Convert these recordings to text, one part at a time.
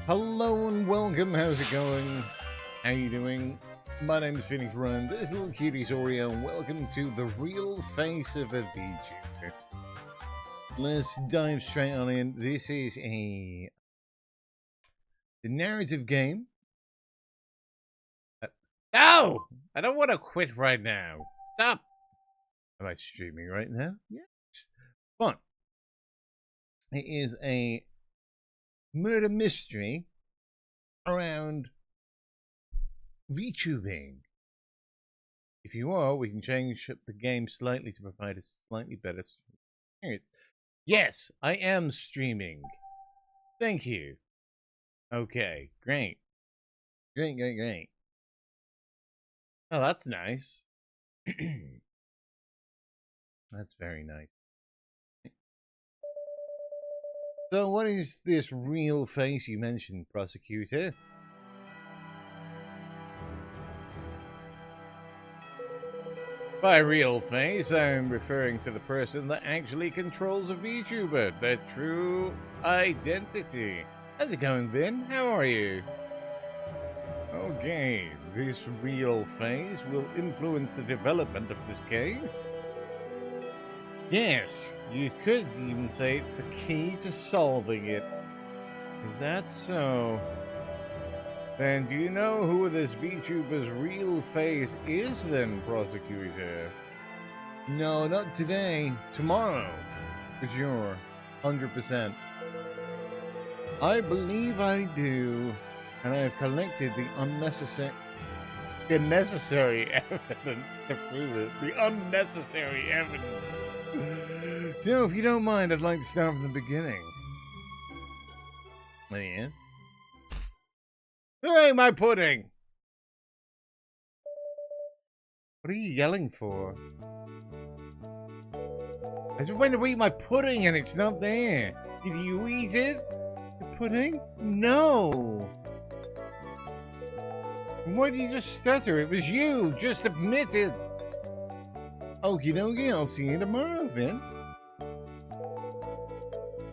Hello and welcome, how's it going? How you doing? My name is PhoenixRyan, this is little cuties Oreo, and welcome to the real face of a VTuber. Let's dive straight on in. This is the narrative game. No! I don't want to quit right now. Stop! Am I streaming right now? Yes. Fun. It is a murder mystery around VTubing. If you are, we can change up the game slightly to provide a slightly better experience. Yes, I am streaming. Thank you. Okay, great. Great. Oh, that's nice. That's very nice. So, what is this real face you mentioned, prosecutor? By real face, I'm referring to the person that actually controls a VTuber, their true identity. How's it going, Vin? How are you? Okay, this real face will influence the development of this case. Yes, you could even say it's the key to solving it. Is that so? Then do you know who this VTuber's real face is then, prosecutor? No, not today. Tomorrow. For sure. 100%. I believe I do. And I have collected the necessary evidence to prove it. The unnecessary evidence. So, if you don't mind, I'd like to start from the beginning. Oh, yeah? Hey, my pudding! What are you yelling for? I just went to eat my pudding and it's not there. Did you eat it? The pudding? No! Why did you just stutter? It was you! Just admit it! Okie dokie, I'll see you tomorrow, Vin.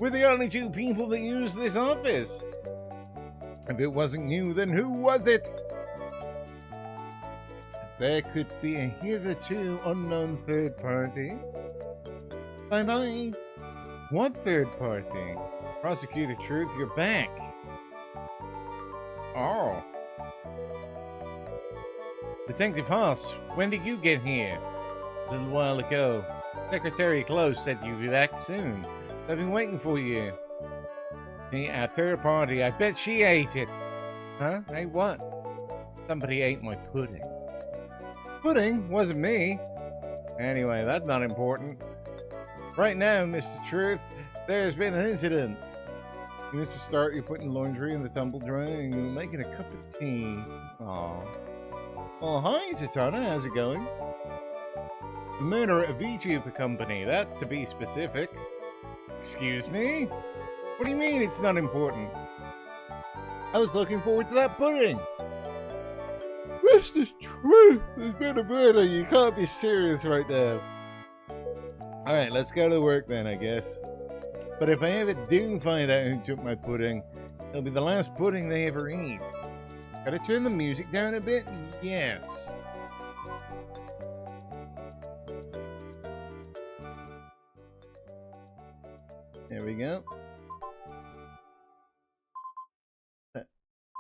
We're the only two people that use this office. If it wasn't you, then who was it? There could be a hitherto unknown third party. Bye-bye. What third party? Prosecutor Truth, you're back. Oh. Detective Haas, when did you get here? A little while ago. Secretary Close said you'd be back soon. I've been waiting for you. The third party, I bet she ate it. Huh? Ate what? Somebody ate my pudding. Pudding? Wasn't me. Anyway, that's not important. Right now, Mr. Truth, there's been an incident. You missed a start, you're putting laundry in the tumble dryer and you're making a cup of tea. Aw. Oh, hi, Zatanna. How's it going? The murder at a VTuber company, that to be specific. Excuse me? What do you mean it's not important? I was looking forward to that pudding. Mr. Truth, there's been a murder. You can't be serious right now. Alright, let's go to work then, I guess. But if I ever do find out who took my pudding, it'll be the last pudding they ever eat. Gotta turn the music down a bit? Yes. There we go.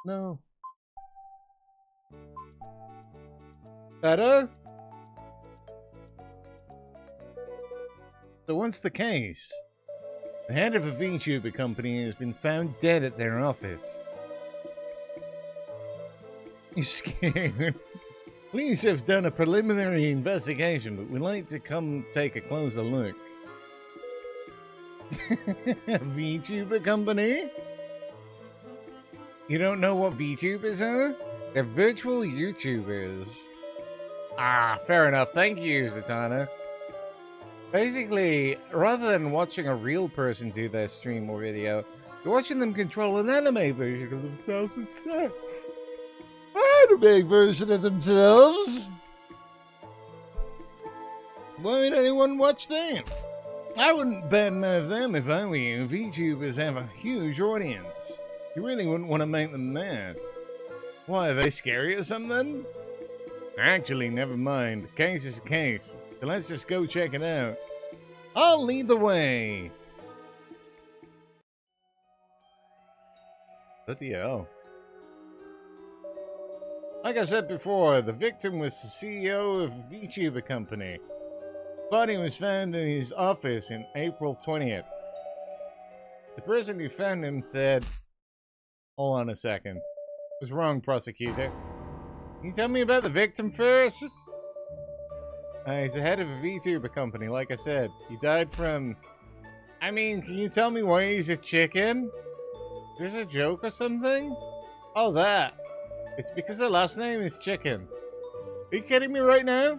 No. Better? So what's the case? The head of a VTuber company has been found dead at their office. You scared? Police have done a preliminary investigation, but we'd like to come take a closer look. A VTuber company? You don't know what VTubers are? They're virtual YouTubers. Ah, fair enough. Thank you, Zatanna. Basically, rather than watching a real person do their stream or video, you're watching them control an anime version of themselves instead. Anime version of themselves? Why would anyone watch them? I wouldn't badmouth them if I were you. VTubers have a huge audience. You really wouldn't want to make them mad. Why, are they scary or something? Actually, never mind. The case is a case. So let's just go check it out. I'll lead the way. What the hell? Like I said before, the victim was the CEO of a VTuber company. The body was found in his office in April 20th. The person who found him said, hold on a second. I was wrong, prosecutor. Can you tell me about the victim first? He's the head of a VTuber company, like I said. He died from... I mean, can you tell me why he's a chicken? Is this a joke or something? Oh, that. It's because the last name is Chicken. Are you kidding me right now?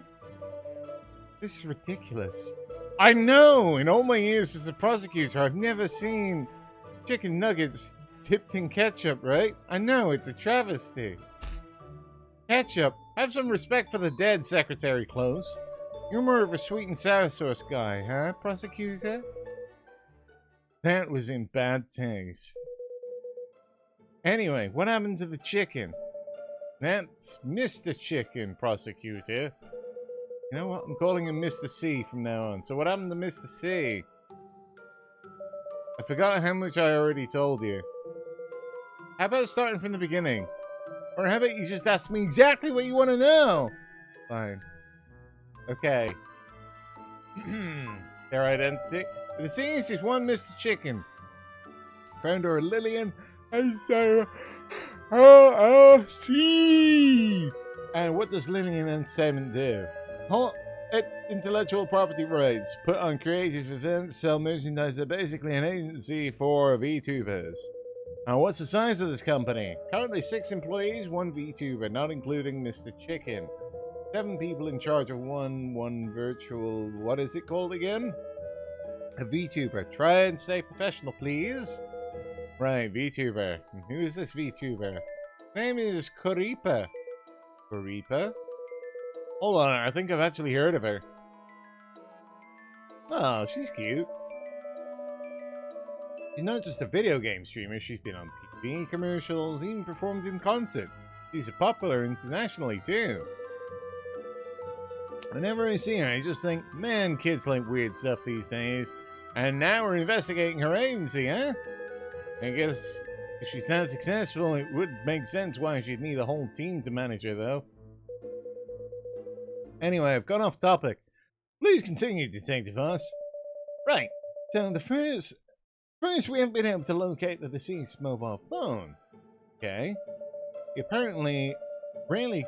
This is ridiculous. I know! In all my years as a prosecutor, I've never seen chicken nuggets dipped in ketchup, right? I know, it's a travesty. Ketchup. Have some respect for the dead, Secretary Close. You're more of a sweet and sour sauce guy, huh, prosecutor? That was in bad taste. Anyway, what happened to the chicken? That's Mr. Chicken, prosecutor. You know what? I'm calling him Mr. C from now on. So what happened to Mr. C? I forgot how much I already told you. How about starting from the beginning? Or how about you just ask me exactly what you want to know? Fine. Okay. Their identity. The deceased is one Mr. Chicken. Founder Lillian and Sarah. LLC. And what does Lillian Entertainment do? Intellectual property rights. Put on creative events, sell merchandise. They're basically an agency for VTubers. Now, what's the size of this company? Currently 6 employees, 1 VTuber, not including Mr. Chicken. 7 people in charge of one virtual... What is it called again? A VTuber. Try and stay professional, please. Right, VTuber. Who is this VTuber? Name is Kuripa. Kuripa? Hold on, I think I've actually heard of her. Oh, she's cute. She's not just a video game streamer, she's been on TV, commercials, even performed in concert. She's popular internationally, too. Whenever I see her, I just think, man, kids like weird stuff these days. And now we're investigating her agency, huh? I guess if she's not successful, it would make sense why she'd need a whole team to manage her, though. Anyway, I've gone off topic. Please continue, Detective Us. Right, so first we haven't been able to locate the deceased's mobile phone. Okay. He apparently rarely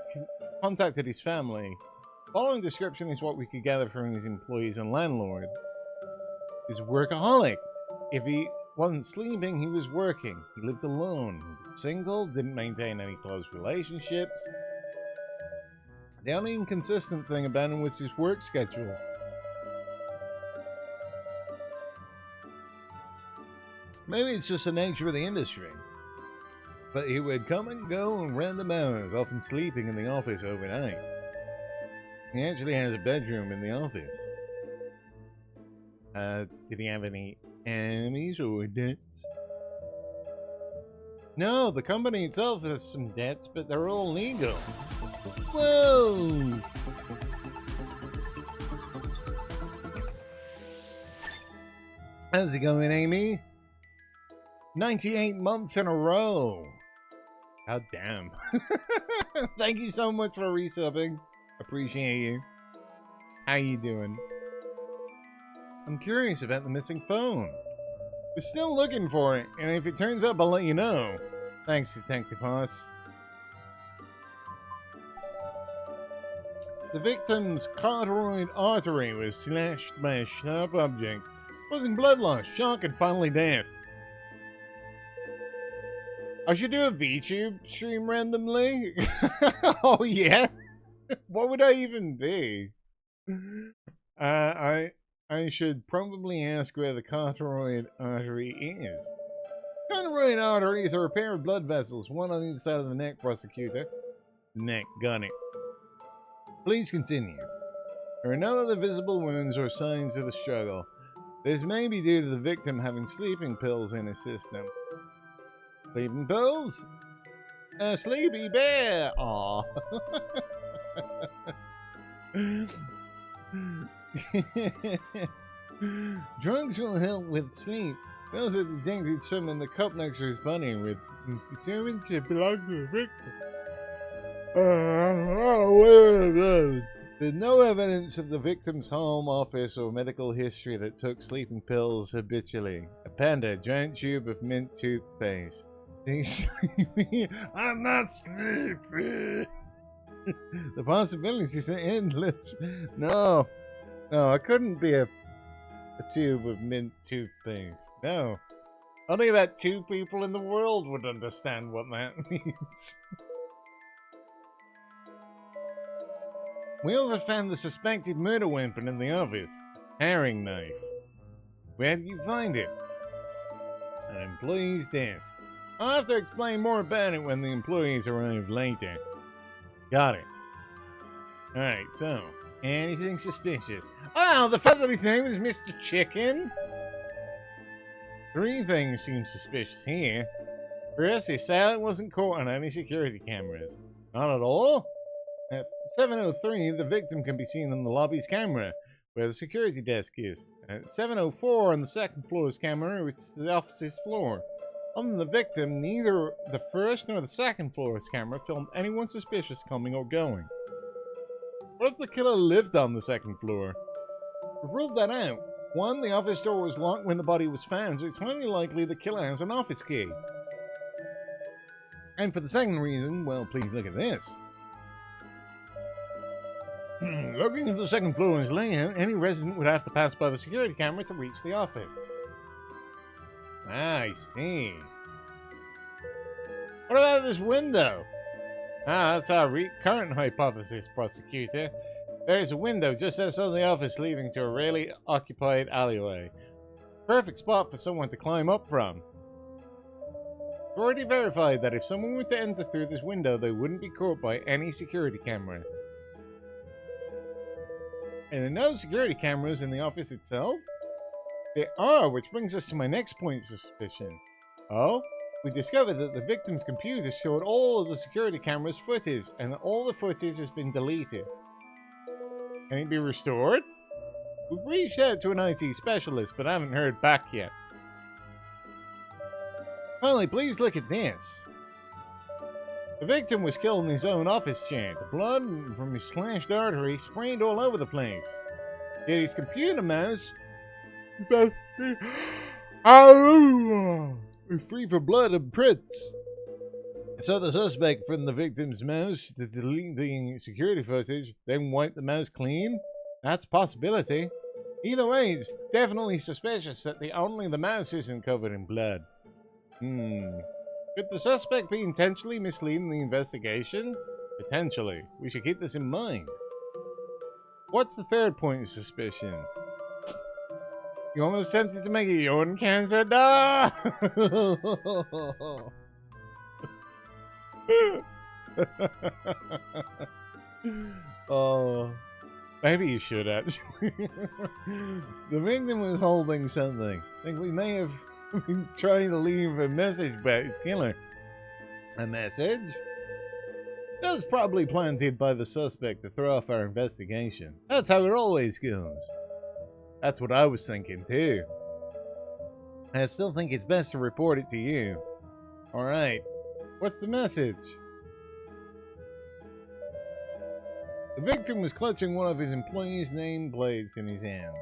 contacted his family. Following description is what we could gather from his employees and landlord. He's a workaholic. If he wasn't sleeping, he was working. He lived alone. He was single, didn't maintain any close relationships. The only inconsistent thing about him was his work schedule. Maybe it's just the nature of the industry. But he would come and go in random hours, often sleeping in the office overnight. He actually has a bedroom in the office. Did he have any enemies or debts? No, the company itself has some debts, but they're all legal. Whoa! How's it going, Amy? 98 months in a row. God damn. Thank you so much for resubbing. Appreciate you. How you doing? I'm curious about the missing phone. We're still looking for it, and if it turns up, I'll let you know. Thanks, Detective Haas. The victim's carotid artery was slashed by a sharp object, causing blood loss, shock, and finally death. I should do a VTube stream randomly? Oh, yeah? What would I even be? I should probably ask where the carotid artery is. Carotid arteries are a pair of blood vessels, one on each side of the neck, prosecutor. Neck, got it. Please continue. There are no other visible wounds or signs of the struggle. This may be due to the victim having sleeping pills in his system. Sleeping pills? A sleepy bear! Aw. Drugs will help with sleep. He also detected some in the cup next to his body with determined to belong to the victim. There's no evidence of the victim's home, office, or medical history that took sleeping pills habitually. Append, giant tube of mint toothpaste. He's sleepy. I'm not sleepy. The possibilities are endless. No, I couldn't be a tube of mint toothpaste. No. Only about 2 people in the world would understand what that means. We also found the suspected murder weapon in the office. Herring knife. Where did you find it? An employee's desk. I'll have to explain more about it when the employees arrive later. Got it. Alright, so, anything suspicious? Oh, the fact that his name is Mr. Chicken? 3 things seem suspicious here. First, the assailant wasn't caught on any security cameras. Not at all? At 7:03, the victim can be seen on the lobby's camera, where the security desk is. At 7:04, on the second floor's camera, which is the office's floor. On the victim, neither the first nor the second floor's camera filmed anyone suspicious coming or going. What if the killer lived on the second floor? We've ruled that out. 1, the office door was locked when the body was found, so it's highly likely the killer has an office key. And for the second reason, well, please look at this. Looking at the second floor's layout, any resident would have to pass by the security camera to reach the office. Ah, I see. What about this window? Ah, that's our current hypothesis, prosecutor. There is a window just outside the office leading to a rarely occupied alleyway. Perfect spot for someone to climb up from. We've already verified that if someone were to enter through this window, they wouldn't be caught by any security camera. And there are no security cameras in the office itself? There are, which brings us to my next point of suspicion. Oh? We discovered that the victim's computer showed all of the security cameras' footage, and that all the footage has been deleted. Can it be restored? We've reached out to an IT specialist, but haven't heard back yet. Finally, please look at this. The victim was killed in his own office chair. The blood from his slashed artery sprayed all over the place. Yet his computer mouse was free from blood and prints. So the suspect from the victim's mouse to delete the security footage, then wipe the mouse clean? That's a possibility. Either way, it's definitely suspicious that only the mouse isn't covered in blood. Could the suspect be intentionally misleading the investigation? Potentially. We should keep this in mind. What's the third point of suspicion? You almost tempted to make it your encounter? No! Oh, maybe you should actually. The victim was holding something. I think we may have been trying to leave a message about his killer. A message? That was probably planted by the suspect to throw off our investigation. That's how it always goes. That's what I was thinking too. I still think it's best to report it to you. Alright, what's the message? The victim was clutching one of his employees' nameplates in his hand.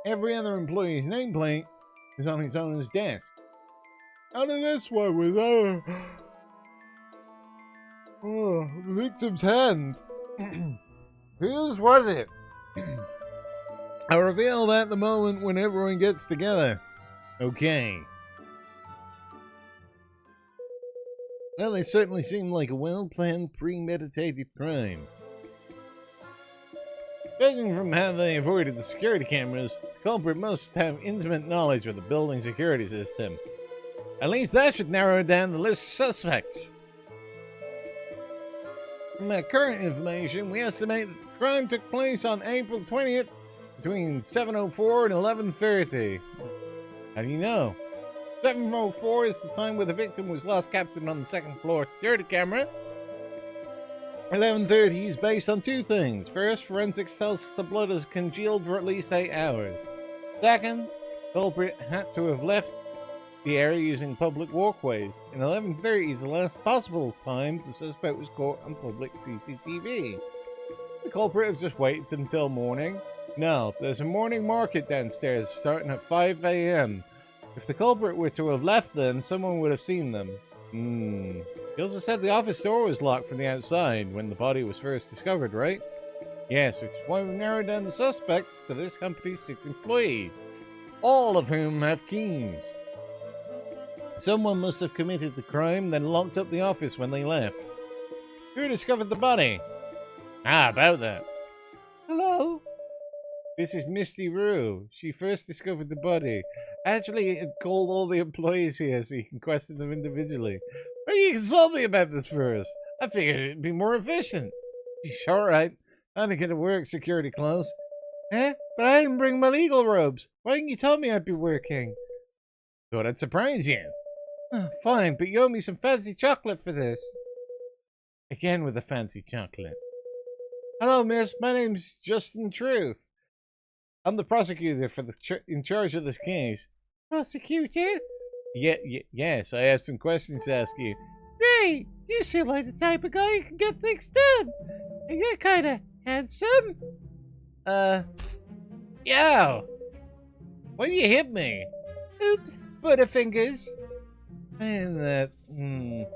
Every other employee's nameplate is on his owner's desk. Only this one was over the victim's hand. Whose was it? I'll reveal that the moment when everyone gets together. Okay. Well, they certainly seem like a well-planned, premeditated crime. Judging from how they avoided the security cameras, the culprit must have intimate knowledge of the building security system. At least that should narrow down the list of suspects. From our current information, we estimate that the crime took place on April 20th between 7:04 and 11:30. How do you know? 7:04 is the time where the victim was last captured on the second floor security camera. 11:30 is based on two things. First, forensics tells us the blood has congealed for at least 8 hours. Second, culprit had to have left the area using public walkways. And 11:30 is the last possible time the suspect was caught on public CCTV. The culprit has just waited until morning. No, there's a morning market downstairs starting at 5 a.m. If the culprit were to have left then, someone would have seen them. He also said the office door was locked from the outside when the body was first discovered, right? Yes, which is why we narrowed down the suspects to this company's 6 employees, all of whom have keys. Someone must have committed the crime, then locked up the office when they left. Who discovered the body? About that. Hello? This is Misty Rue. She first discovered the body. Actually, it called all the employees here so you can question them individually. Why you consult me about this first? I figured it'd be more efficient. She's alright. I'm gonna get to work, security clothes. Eh? But I didn't bring my legal robes. Why didn't you tell me I'd be working? Thought I'd surprise you. Fine, but you owe me some fancy chocolate for this. Again with the fancy chocolate. Hello, miss. My name's Justin Truth. I'm the prosecutor for in charge of this case. Prosecutor? Yes, I have some questions to ask you. Great! You seem like the type of guy who can get things done. And you're kinda handsome. Yo! Why do you hit me? Oops, butterfingers. And that, You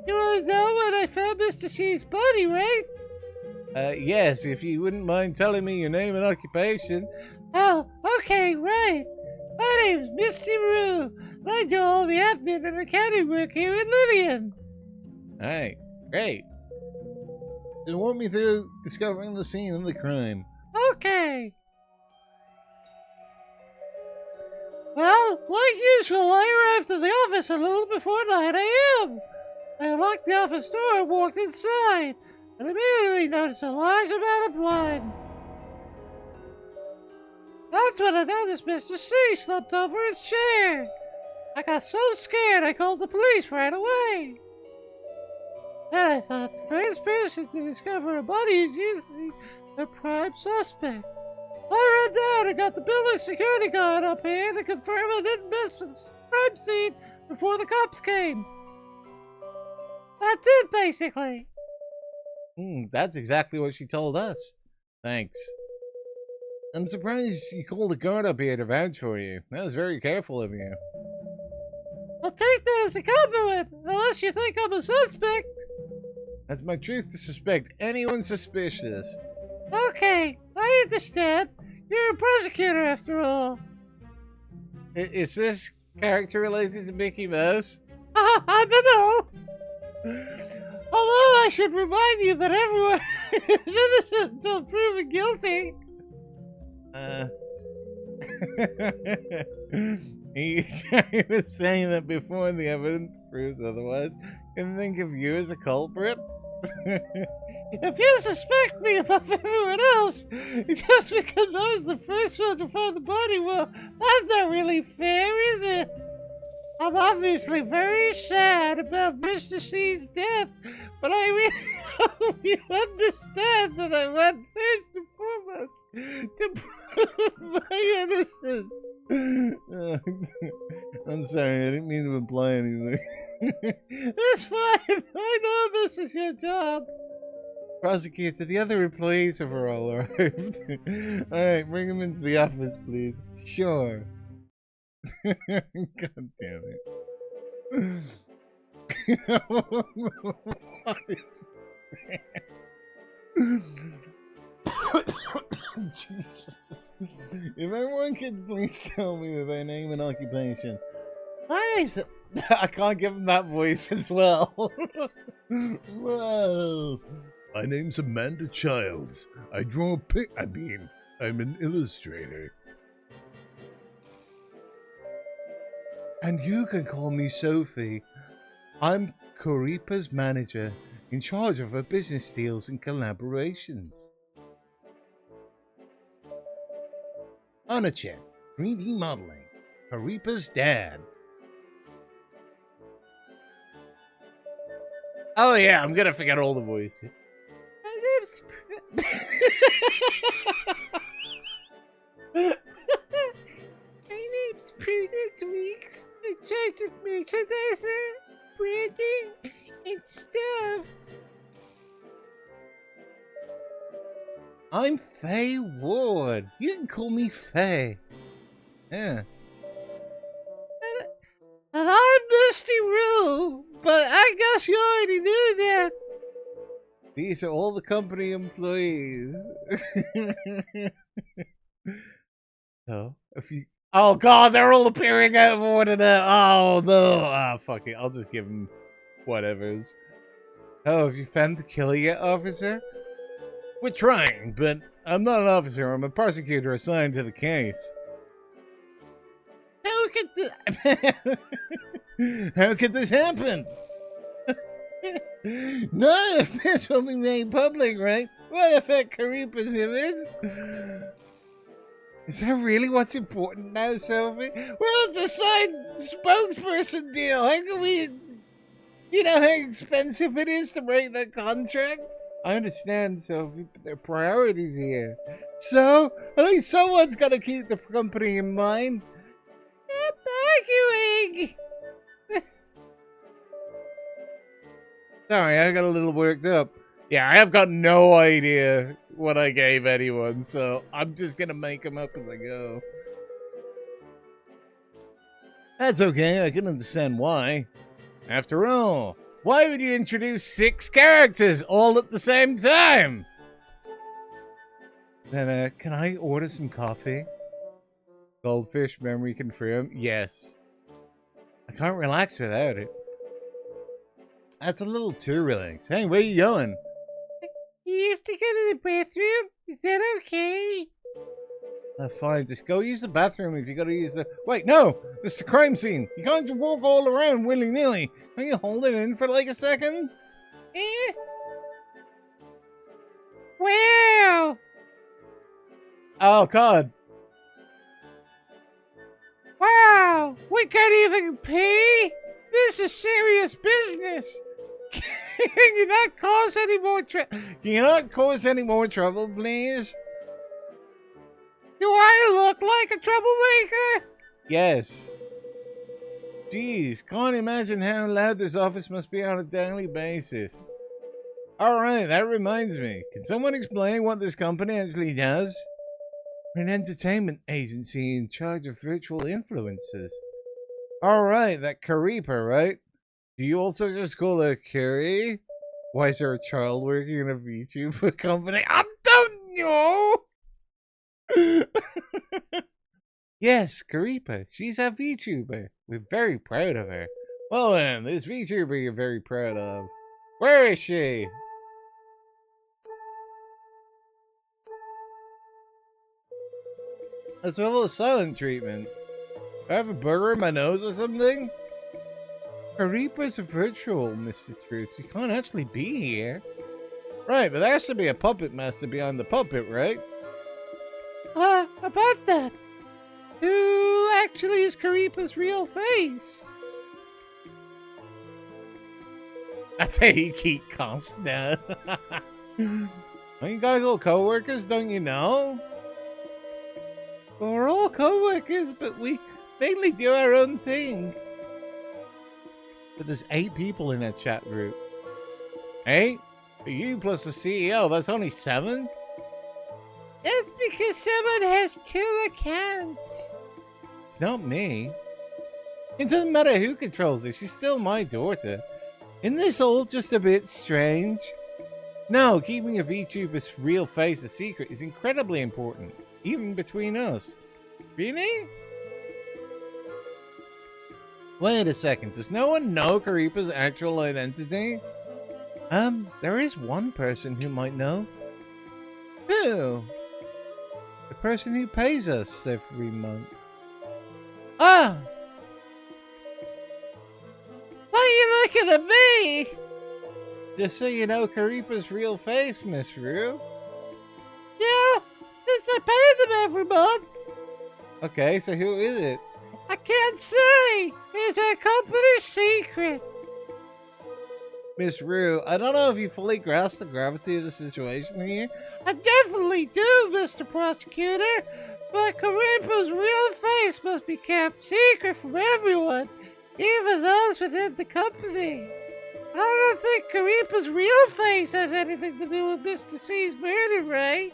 wanna know when I found Mr. C's body, right? Yes, if you wouldn't mind telling me your name and occupation. Oh, okay, right. My name's Misty Rue, and I do all the admin and accounting work here in Lydian. Alright, great. Just walk me through discovering the scene of the crime. Okay. Well, like usual, I arrived at the office a little before 9 a.m. I unlocked the office door and walked inside, and immediately noticed a large amount of blood. That's when I noticed Mr. C slumped over his chair. I got so scared I called the police right away. Then I thought the first person to discover a body is usually a prime suspect. I ran down and got the building security guard up here to confirm I didn't mess with the crime scene before the cops came. That's it, basically. That's exactly what she told us. Thanks. I'm surprised you called a guard up here to vouch for you. That was very careful of you. I'll take that as a compliment, unless you think I'm a suspect. That's my truth to suspect anyone suspicious. Okay, I understand. You're a prosecutor after all. Is this character related to Mickey Mouse? I don't know. Although I should remind you that everyone is innocent until proven guilty. He's trying to say that before the evidence proves otherwise, can think of you as a culprit? If you suspect me above everyone else, just because I was the first one to find the body, well, that's not really fair, is it? I'm obviously very sad about Mr. C's death, but I really hope you understand that I want first and foremost to prove my innocence. I'm sorry, I didn't mean to imply anything. That's fine, I know this is your job. Prosecutor, the other employees have all arrived. Alright, bring them into the office, please. Sure. God damn it. What is Jesus. If everyone could please tell me their name and occupation. My name's... I can't give him that voice as well. Whoa. My name's Amanda Childs. I draw I'm an illustrator. And you can call me Sophie. I'm Coripa's manager, in charge of her business deals and collaborations. Anachet, 3D modeling. Coripa's dad. Oh yeah, I'm gonna forget all the voices. My name's Prudence Weeks, in charge of merchandising, branding, and stuff. I'm Faye Ward. You can call me Faye. Yeah. And I'm Misty Rue, but I guess you already knew that. These are all the company employees. So, if you... Oh god, they're all appearing out of order now. Oh no. Ah, fuck it. I'll just give them whatever's. Oh, have you found the killer yet, officer? We're trying, but I'm not an officer. I'm a prosecutor assigned to the case. How could How could this happen? None of this will be made public, right? What affect Karipa's image? Is that really what's important now, Sophie? Well, it's a side spokesperson deal. How can we... You know how expensive it is to break that contract? I understand, Sophie, but there are priorities here. So, at least someone's got to keep the company in mind. I'm arguing. Sorry, I got a little worked up. Yeah, I have got no idea what I gave anyone, so I'm just gonna make them up as I go. That's okay, I can understand why. After all, why would you introduce 6 characters all at the same time? Then, can I order some coffee? Goldfish memory confirmed. Yes. I can't relax without it. That's a little too relaxed. Hey, where you going? You have to go to the bathroom? Is that okay? Fine, just go use the bathroom if you gotta use the... Wait, no! This is a crime scene! You can't just walk all around willy-nilly! Can you hold it in for like a second? Eh? Wow! Oh, God. Wow! We can't even pay? This is serious business! Can you not cause any more Can you not cause any more trouble, please? Do I look like a troublemaker? Yes. Jeez, can't imagine how loud this office must be on a daily basis. Alright, that reminds me. Can someone explain what this company actually does? We're an entertainment agency in charge of virtual influencers. Alright, that Karipa, right? Do you also just call her Carrie? Why is there a child working in a VTuber company? I don't know! Yes, Karipa. She's a VTuber. We're very proud of her. Well then, this VTuber you're very proud of. Where is she? That's a little silent treatment. Do I have a burger in my nose or something? Karipa's a virtual, Mr. Truth. You can't actually be here. Right, but there has to be a puppet master behind the puppet, right? About that. Who actually is Karipa's real face? That's how you keep constant. Are you guys all co-workers, don't you know? Well, we're all co-workers, but we mainly do our own thing. But there's 8 people in that chat group. 8? You plus the CEO, that's only 7? That's because someone has 2 accounts. It's not me. It doesn't matter who controls her, she's still my daughter. Isn't this all just a bit strange? No, keeping a VTuber's real face a secret is incredibly important, even between us. Really? Wait a second, does no one know Karipa's actual identity? There is one person who might know. Who? The person who pays us every month. Ah! Why are you looking at me? Just so you know Karipa's real face, Miss Rue. Yeah, since I pay them every month. Okay, so who is it? I can't say. It's a company secret. Miss Rue, I don't know if you fully grasp the gravity of the situation here. I definitely do, Mr. Prosecutor. But Karipo's real face must be kept secret from everyone, even those within the company. I don't think Karipo's real face has anything to do with Mr. C's murder, right?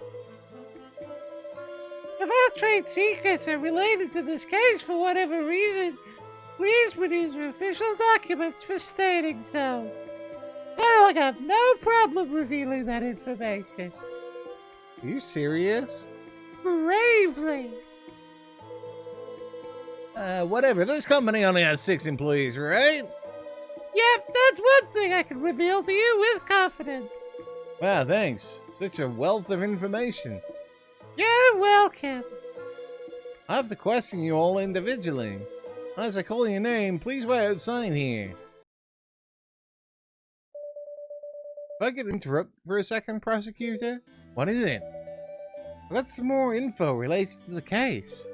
If our trade secrets are related to this case for whatever reason, please produce your official documents for stating so. I got no problem revealing that information. Are you serious? Bravely. Whatever. This company only has 6 employees, right? Yep, that's one thing I can reveal to you with confidence. Wow, thanks. Such a wealth of information. You're welcome. I have to question you all individually. As I call your name, please wait outside here. If I could interrupt for a second, Prosecutor? What is it? I've got some more info related to the case.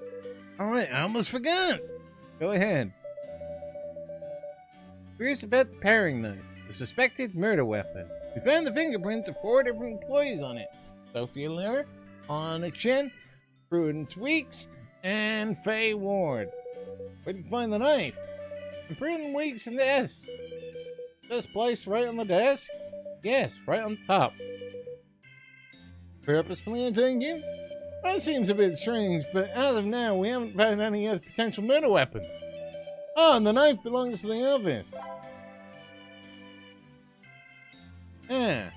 Alright, I almost forgot. Go ahead. Here's about the paring knife, the suspected murder weapon. We found the fingerprints of 4 different employees on it. Sophia Lure, Anna Chen, Prudence Weeks, and Faye Ward. Where did you find the knife? In Prudence Weeks' desk. This place right on the desk? Yes, right on top. Purposefully taken? That seems a bit strange, but as of now, we haven't found any other potential murder weapons. Oh, and the knife belongs to the office. Ah.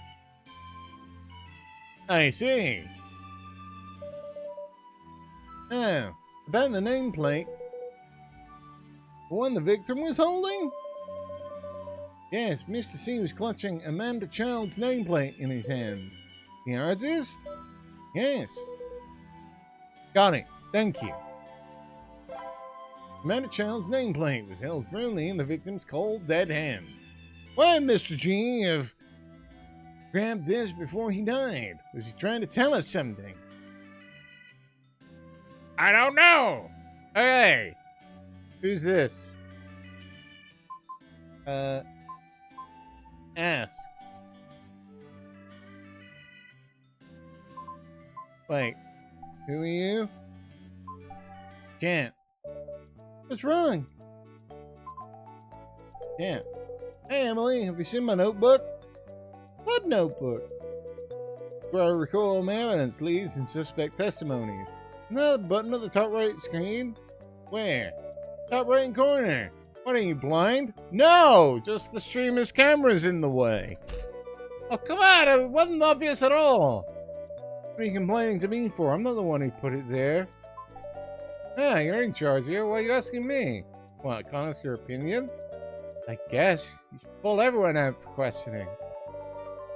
I see. Oh, about the nameplate. The one the victim was holding? Yes, Mr. C was clutching Amanda Child's nameplate in his hand. The artist? Yes. Got it. Thank you. Amanda Child's nameplate was held firmly in the victim's cold, dead hand. Why, Mr. G, have grabbed this before he died? Was he trying to tell us something? I don't know. Hey, who's this? Ask. Wait, who are you? Can't. What's wrong? Yeah. Hey, Emily, have you seen my notebook? What notebook? Where I recall all my evidence, leads, and suspect testimonies. Another button at the top right screen? Where? Top right corner. What, are you blind? No! Just the streamer's camera's in the way. Oh, come on! It wasn't obvious at all! What are you complaining to me for? I'm not the one who put it there. Ah, you're in charge here. Why are you asking me? What, can't ask your opinion? I guess. You should pull everyone out for questioning.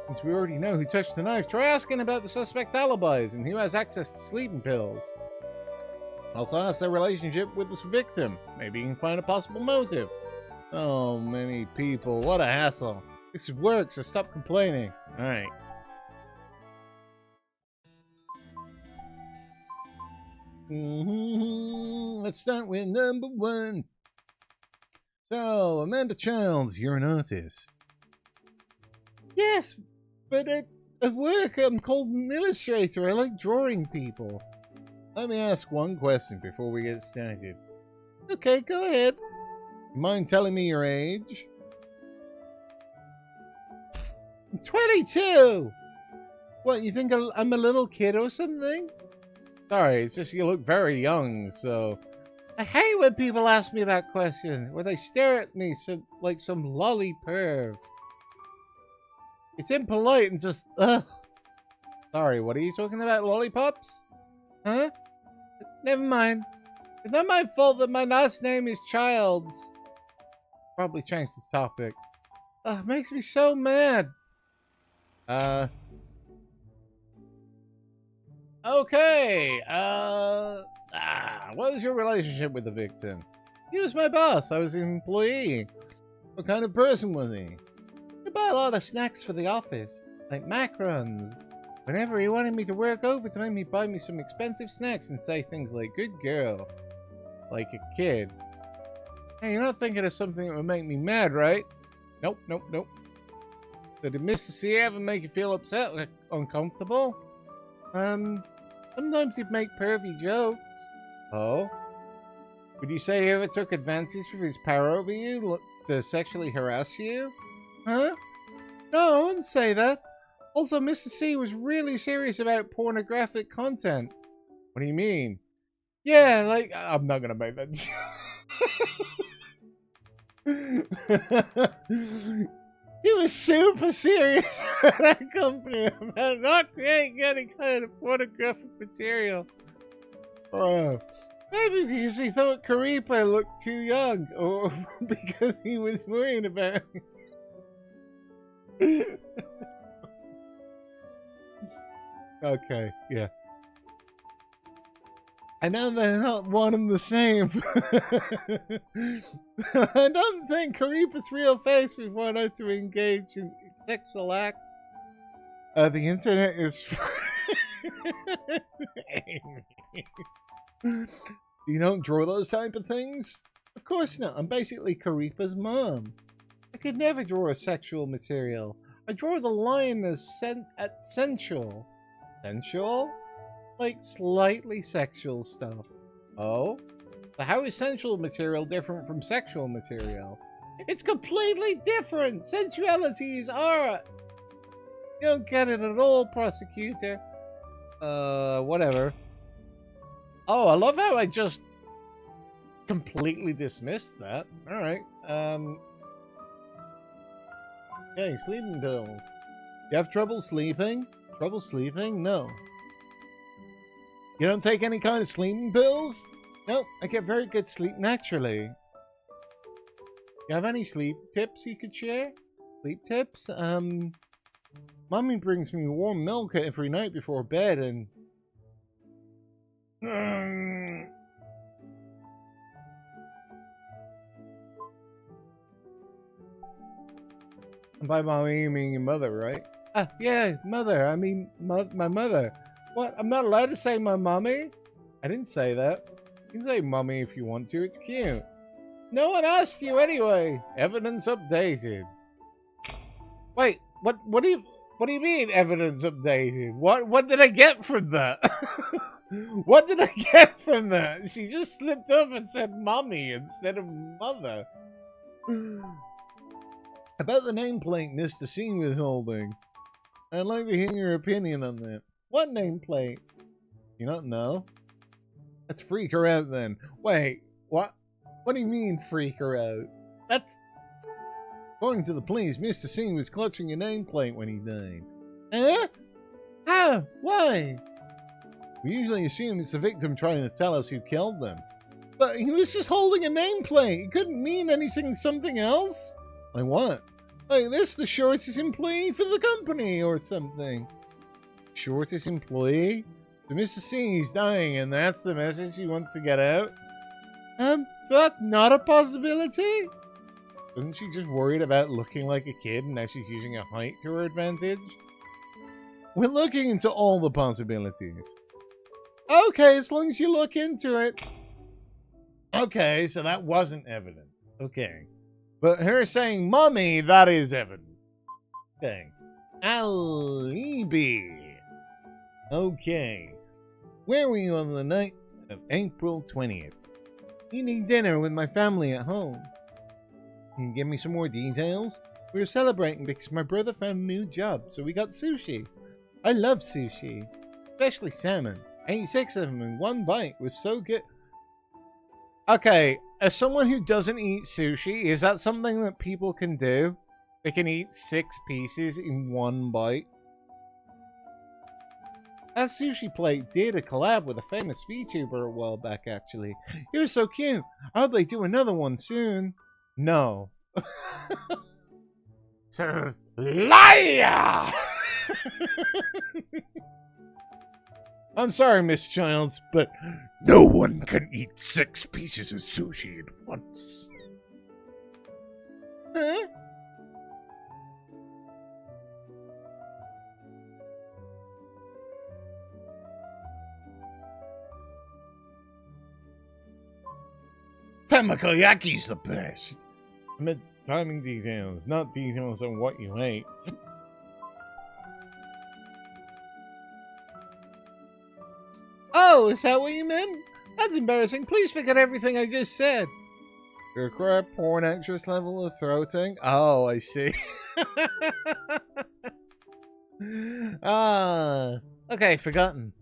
Since we already know who touched the knife, try asking about the suspect alibis and who has access to sleeping pills. Also ask their relationship with the victim. Maybe you can find a possible motive. Oh, many people. What a hassle. This is work, so stop complaining. Alright. Let's start with number 1. So, Amanda Childs, you're an artist. Yes, but at work I'm called an illustrator. I like drawing people. Let me ask one question before we get started. Okay, go ahead. You mind telling me your age? I'm 22! What, you think I'm a little kid or something? Sorry, it's just you look very young, so... I hate when people ask me that question, where they stare at me like some lolly perv. It's impolite and just, ugh. Sorry, what are you talking about, lollipops? Huh? Never mind. It's not my fault that my last name is Childs. Probably change the topic. Ugh, it makes me so mad. Okay, what was your relationship with the victim? He was my boss. I was an employee. What kind of person was he? He buy a lot of snacks for the office, like macarons. Whenever he wanted me to work overtime, he'd buy me some expensive snacks and say things like, good girl. Like a kid. Hey, you're not thinking of something that would make me mad, right? Nope, nope, nope. So did Mr. C ever make you feel upset or uncomfortable? Sometimes he'd make pervy jokes. Oh? Would you say he ever took advantage of his power over you to sexually harass you? Huh? No, I wouldn't say that. Also, Mr. C was really serious about pornographic content. What do you mean? Yeah, like, I'm not gonna make that. He was super serious at that company about not creating any kind of pornographic material. Maybe because he thought Karipa looked too young, or because he was worried about Okay, yeah. I know they're not one and the same. I don't think Karipa's real face would want us to engage in sexual acts. The internet is You don't draw those type of things? Of course not. I'm basically Karipa's mom. I could never draw a sexual material. I draw the line as sensual. Sensual? Like slightly sexual stuff. Oh? So how is sensual material different from sexual material? It's completely different! Sensuality is art! You don't get it at all, prosecutor. Whatever. Oh, I love how I just completely dismissed that. Alright, okay, sleeping pills. You have trouble sleeping? Trouble sleeping? No. You don't take any kind of sleeping pills? No, I get very good sleep naturally. You have any sleep tips you could share? Sleep tips? Mommy brings me warm milk every night before bed and... And by mommy, you mean your mother, right? Ah, yeah, mother. I mean, my mother. What? I'm not allowed to say my mommy? I didn't say that. You can say mommy if you want to. It's cute. No one asked you anyway. Evidence updated. Wait, what do you mean evidence updated? What did I get from that? What did I get from that? She just slipped up and said mommy instead of mother. About the nameplate Mr. C was holding. I'd like to hear your opinion on that. What nameplate? You don't know? Let's freak her out then. Wait, what? What do you mean freak her out? That's... According to the police, Mr. C was clutching a nameplate when he died. Huh? How? Why? We usually assume it's the victim trying to tell us who killed them. But he was just holding a nameplate. It couldn't mean anything something else. Like what? Like this, the shortest employee for the company or something. Shortest employee? So Mr. C is dying and that's the message he wants to get out? So that's not a possibility? Wasn't she just worried about looking like a kid and now she's using her height to her advantage? We're looking into all the possibilities. Okay, as long as you look into it. Okay, so that wasn't evident. Okay. But her saying mommy, that is evident. Okay. Alibi. Okay. Where were you on the night of April 20th? Eating dinner with my family at home. Can you give me some more details? We were celebrating because my brother found a new job, so we got sushi. I love sushi, especially salmon. I ate 6 of them in one bite. It was so good. Okay, as someone who doesn't eat sushi, is that something that people can do? They can eat 6 pieces in one bite? That sushi plate did a collab with a famous VTuber a while back, actually. It was so cute. I hope they do another one soon. No. So, liar! I'm sorry, Miss Childs, but no one can eat 6 pieces of sushi at once. Huh? Tamagoyaki's the best. I meant timing details, not details on what you ate. Oh, is that what you meant? That's embarrassing. Please forget everything I just said. Your correct porn actress level of throating? Oh, I see. Okay, forgotten.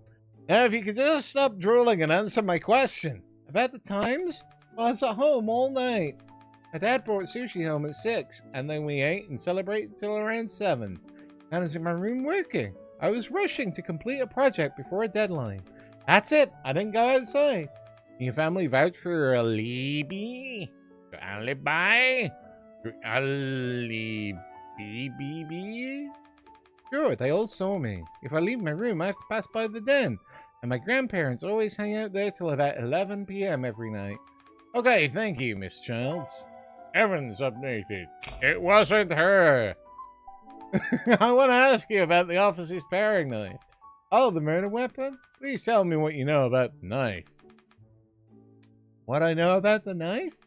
Now, if you could just stop drooling and answer my question. About the times? Well, I was at home all night. My dad brought sushi home at 6, and then we ate and celebrated till around 7. I was in my room working. I was rushing to complete a project before a deadline. That's it. I didn't go outside. Your family vouch for your alibi? Your alibi? Your alibi? Sure, they all saw me. If I leave my room, I have to pass by the den. And my grandparents always hang out there till about 11 p.m. every night. Okay, thank you, Miss Childs. Evans updated. It wasn't her. I want to ask you about the officer's paring knife. Oh, the murder weapon? Please tell me what you know about the knife. What I know about the knife?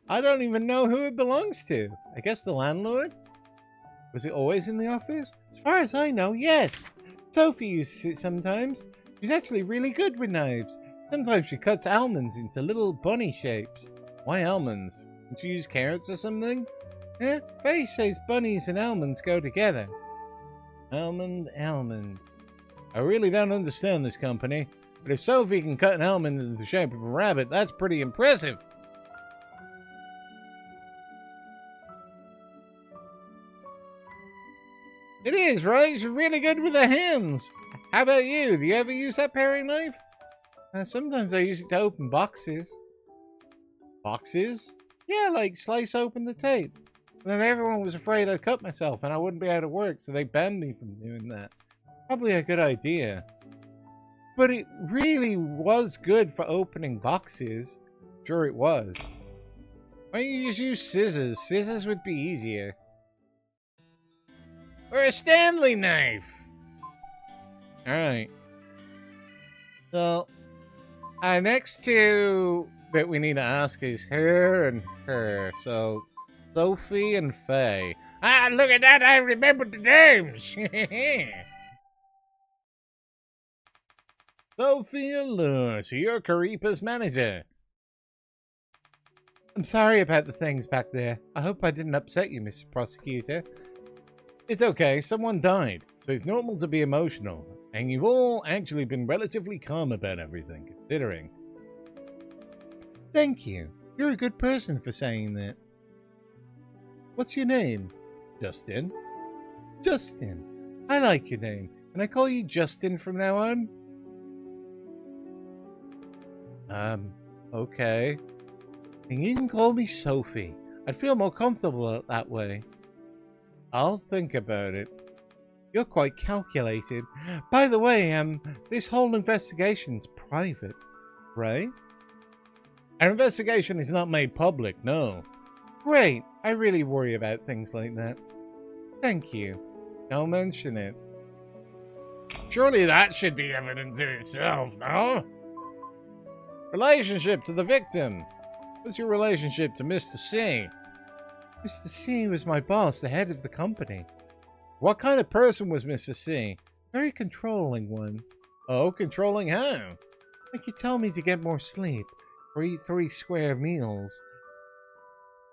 I don't even know who it belongs to. I guess the landlord? Was it always in the office? As far as I know, yes. Sophie uses it sometimes. She's actually really good with knives. Sometimes she cuts almonds into little bunny shapes. Why almonds? Did you use carrots or something? Eh? Faye says bunnies and almonds go together. Almond. I really don't understand this company, but if Sophie can cut an almond into the shape of a rabbit, that's pretty impressive. It is, right? She's really good with her hands. How about you? Do you ever use that paring knife? Sometimes I use it to open boxes. Boxes? Yeah, like slice open the tape. Then everyone was afraid I'd cut myself and I wouldn't be able to work, so they banned me from doing that. Probably a good idea. But it really was good for opening boxes. Sure it was. Why don't you just use scissors? Scissors would be easier. Or a Stanley knife! Alright. So, next two that we need to ask is her and her. So, Sophie and Faye. Ah, look at that! I remembered the names! Sophie and Lure, so you're Karipa's manager. I'm sorry about the things back there. I hope I didn't upset you, Mr. Prosecutor. It's okay, someone died, so it's normal to be emotional. And you've all actually been relatively calm about everything, considering. Thank you. You're a good person for saying that. What's your name? Justin. Justin. I like your name. Can I call you Justin from now on? Okay. And you can call me Sophie. I'd feel more comfortable that way. I'll think about it. You're quite calculated. By the way, this whole investigation's private, right? Our investigation is not made public, no. Great. I really worry about things like that. Thank you. Don't mention it. Surely that should be evidence in itself, no? Relationship to the victim. What's your relationship to Mr. C? Mr. C was my boss, the head of the company. What kind of person was Mr. C? Very controlling one. Oh, controlling how? Like he'd tell me to get more sleep, or eat 3 square meals,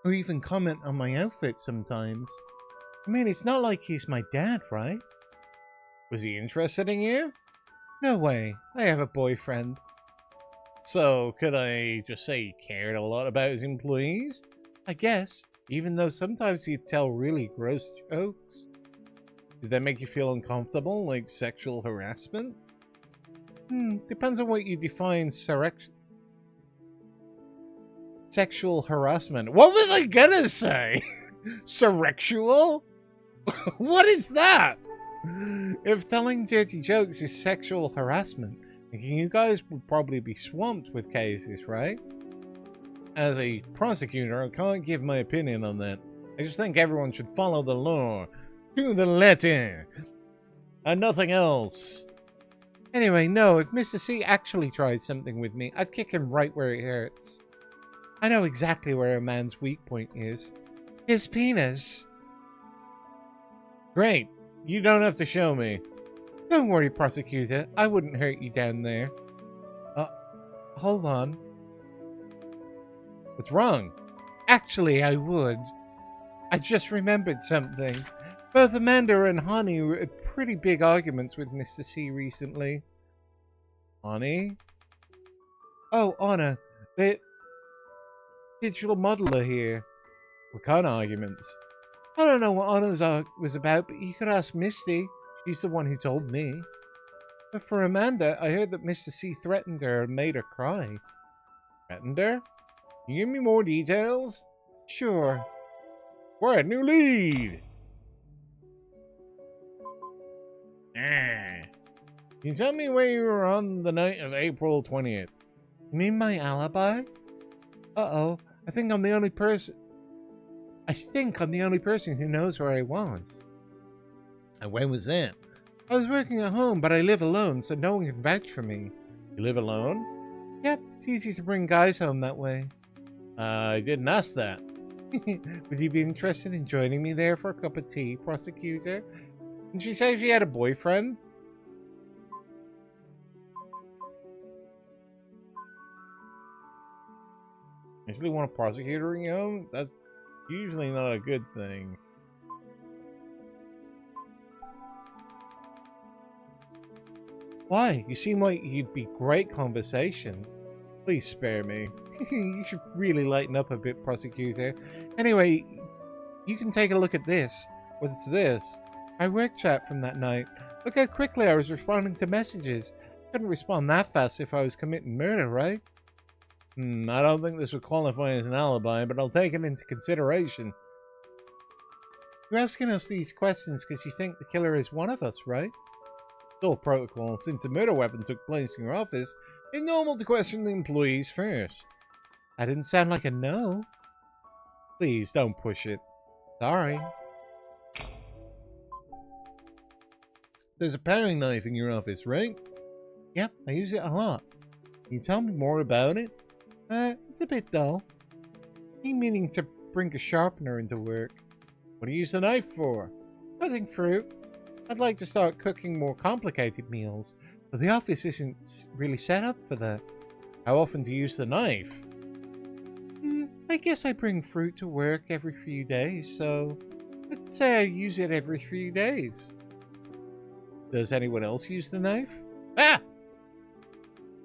or even comment on my outfit sometimes. I mean, it's not like he's my dad, right? Was he interested in you? No way. I have a boyfriend. So, could I just say he cared a lot about his employees? I guess, even though sometimes he'd tell really gross jokes. Did that make you feel uncomfortable, like sexual harassment? Depends on what you define sexual harassment. What was I gonna say? Sexual? What is that? If telling dirty jokes is sexual harassment, then you guys would probably be swamped with cases, right? As a prosecutor, I can't give my opinion on that. I just think everyone should follow the law. To the letter. And nothing else. Anyway, no, if Mr. C actually tried something with me, I'd kick him right where it hurts. I know exactly where a man's weak point is. His penis. Great. You don't have to show me. Don't worry, prosecutor. I wouldn't hurt you down there. hold on. What's wrong? Actually, I would. I just remembered something. Both Amanda and Honey had pretty big arguments with Mr. C recently. Honey? Oh, Anna, the digital modeler here. What kind of arguments? I don't know what Anna's was about, but you could ask Misty. She's the one who told me. But for Amanda, I heard that Mr. C threatened her and made her cry. Threatened her? Can you give me more details? Sure. We're a new lead! Can you tell me where you were on the night of April 20th? You mean my alibi? Uh-oh. I think I'm the only person who knows where I was. And when was that? I was working at home, but I live alone, so no one can vouch for me. You live alone? Yep, it's easy to bring guys home that way. I didn't ask that. Would you be interested in joining me there for a cup of tea, prosecutor? Didn't she say she had a boyfriend? Usually want a prosecutor in your home? That's usually not a good thing. Why? You seem like you'd be great conversation. Please spare me. You should really lighten up a bit, prosecutor. Anyway, you can take a look at this. What's this? My work chat from that night. Look how quickly I was responding to messages. Couldn't respond that fast if I was committing murder, right? I don't think this would qualify as an alibi, but I'll take it into consideration. You're asking us these questions because you think the killer is one of us, right? Still protocol. Since the murder weapon took place in your office, it's normal to question the employees first. That didn't sound like a no. Please, don't push it. Sorry. There's a paring knife in your office, right? Yep, I use it a lot. Can you tell me more about it? It's a bit dull. I'm meaning to bring a sharpener into work. What do you use the knife for? Cutting fruit. I'd like to start cooking more complicated meals, but the office isn't really set up for that. How often do you use the knife? I guess I bring fruit to work every few days, so I'd say I use it every few days. Does anyone else use the knife? Ah!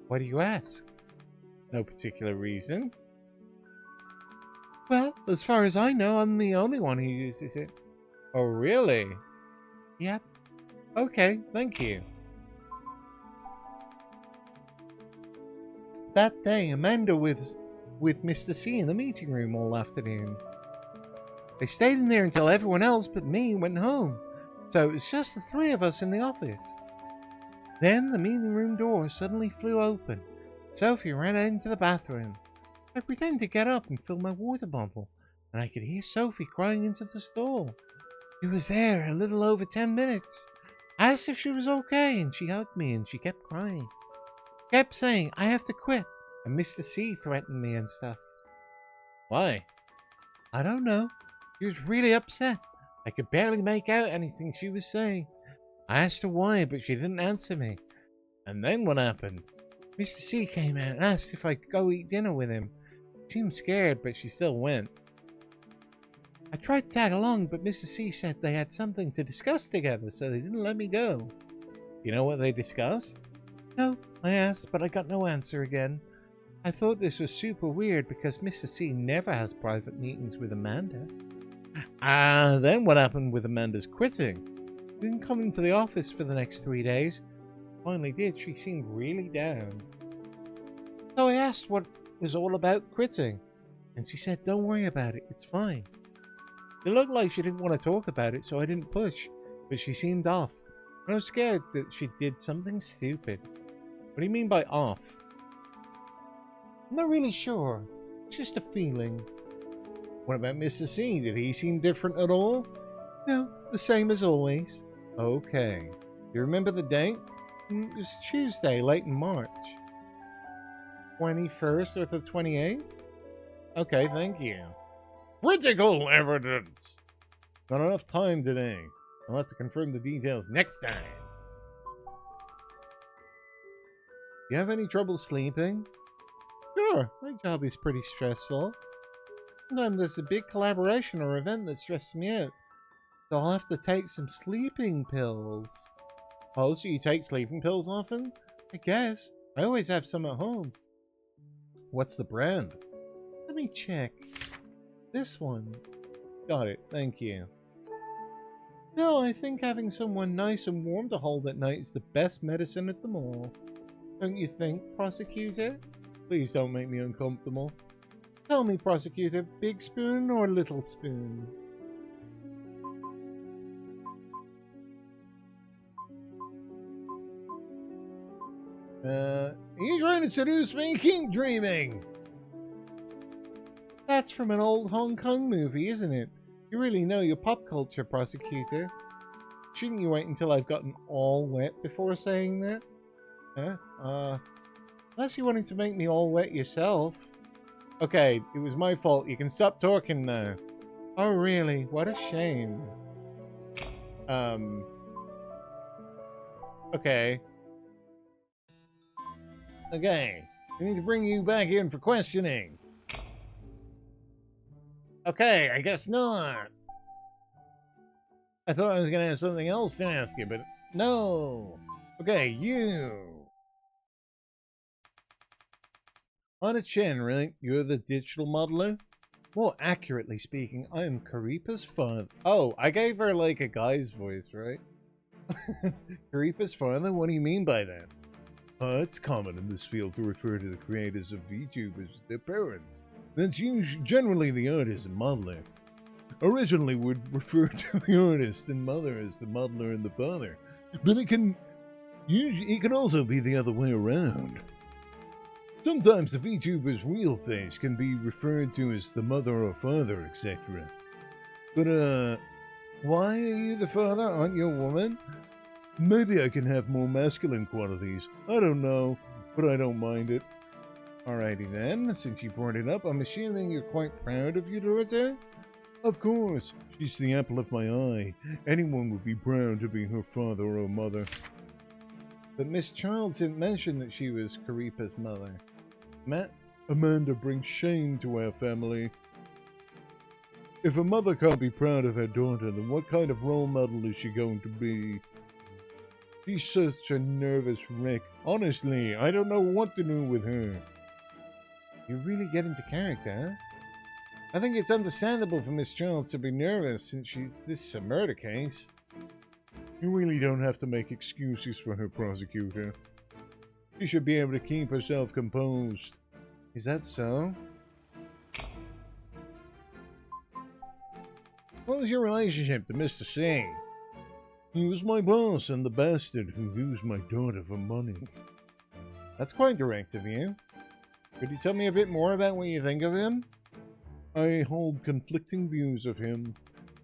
Why do you ask? No particular reason. Well, as far as I know, I'm the only one who uses it. Oh, really? Yep. Okay, thank you. That day, Amanda was with Mr. C in the meeting room all afternoon. They stayed in there until everyone else but me went home, so it was just the three of us in the office. Then the meeting room door suddenly flew open. Sophie ran into the bathroom. I pretended to get up and fill my water bottle, and I could hear Sophie crying into the stall. She was there a little over 10 minutes. I asked if she was okay, and she hugged me, and she kept crying. Kept saying, I have to quit, and Mr. C threatened me and stuff. Why? I don't know. She was really upset. I could barely make out anything she was saying. I asked her why, but she didn't answer me. And then what happened? Mr. C came out and asked if I could go eat dinner with him. She seemed scared, but she still went. I tried to tag along, but Mr. C said they had something to discuss together, so they didn't let me go. You know what they discussed? No, I asked, but I got no answer again. I thought this was super weird because Mr. C never has private meetings with Amanda. Then what happened with Amanda's quitting? She didn't come into the office for the next 3 days. Finally did, she seemed really down. So I asked what was all about quitting, and she said, don't worry about it, it's fine. It looked like she didn't want to talk about it, so I didn't push, but she seemed off. And I was scared that she did something stupid. What do you mean by off? I'm not really sure. It's just a feeling. What about Mr. C? Did he seem different at all? No, the same as always. Okay. You remember the date? It was Tuesday, late in March. 21st or the 28th? Okay, thank you. Critical evidence! Not enough time today. I'll have to confirm the details next time. You have any trouble sleeping? Sure, my job is pretty stressful. Sometimes there's a big collaboration or event that stresses me out, so I'll have to take some sleeping pills. Oh, so you take sleeping pills often? I guess. I always have some at home. What's the brand? Let me check. This one. Got it, thank you. No, I think having someone nice and warm to hold at night is the best medicine of them all. Don't you think, Prosecutor? Please don't make me uncomfortable. Tell me, Prosecutor, big spoon or little spoon? Are you trying to seduce me? Keep dreaming! That's from an old Hong Kong movie, isn't it? You really know your pop culture, Prosecutor. Shouldn't you wait until I've gotten all wet before saying that? Huh? Unless you wanted to make me all wet yourself. Okay, it was my fault. You can stop talking now. Oh, really? What a shame. Okay. Okay. I need to bring you back in for questioning. Okay, I guess not. I thought I was going to have something else to ask you, but no. Okay, you. On a chin, right? You're the digital modeler? More accurately speaking, I am Karipa's father. Oh, I gave her like a guy's voice, right? Karipa's father? What do you mean by that? It's common in this field to refer to the creators of VTubers as their parents. That's generally the artist and modeler. Originally, would refer to the artist and mother as the modeler and the father, but it can also be the other way around. Sometimes the VTuber's real face can be referred to as the mother or father, etc. But, why are you the father? Aren't you a woman? Maybe I can have more masculine qualities. I don't know, but I don't mind it. Alrighty then, since you brought it up, I'm assuming you're quite proud of your daughter? Of course, she's the apple of my eye. Anyone would be proud to be her father or mother. But Miss Childs didn't mention that she was Karipa's mother. Amanda brings shame to our family. If a mother can't be proud of her daughter, then what kind of role model is she going to be? She's such a nervous wreck. Honestly, I don't know what to do with her. You really get into character, huh? I think it's understandable for Miss Childs to be nervous since this is a murder case. You really don't have to make excuses for her, Prosecutor. She should be able to keep herself composed. Is that so? What was your relationship to Mr. C? He was my boss and the bastard who used my daughter for money. That's quite direct of you. Could you tell me a bit more about what you think of him? I hold conflicting views of him.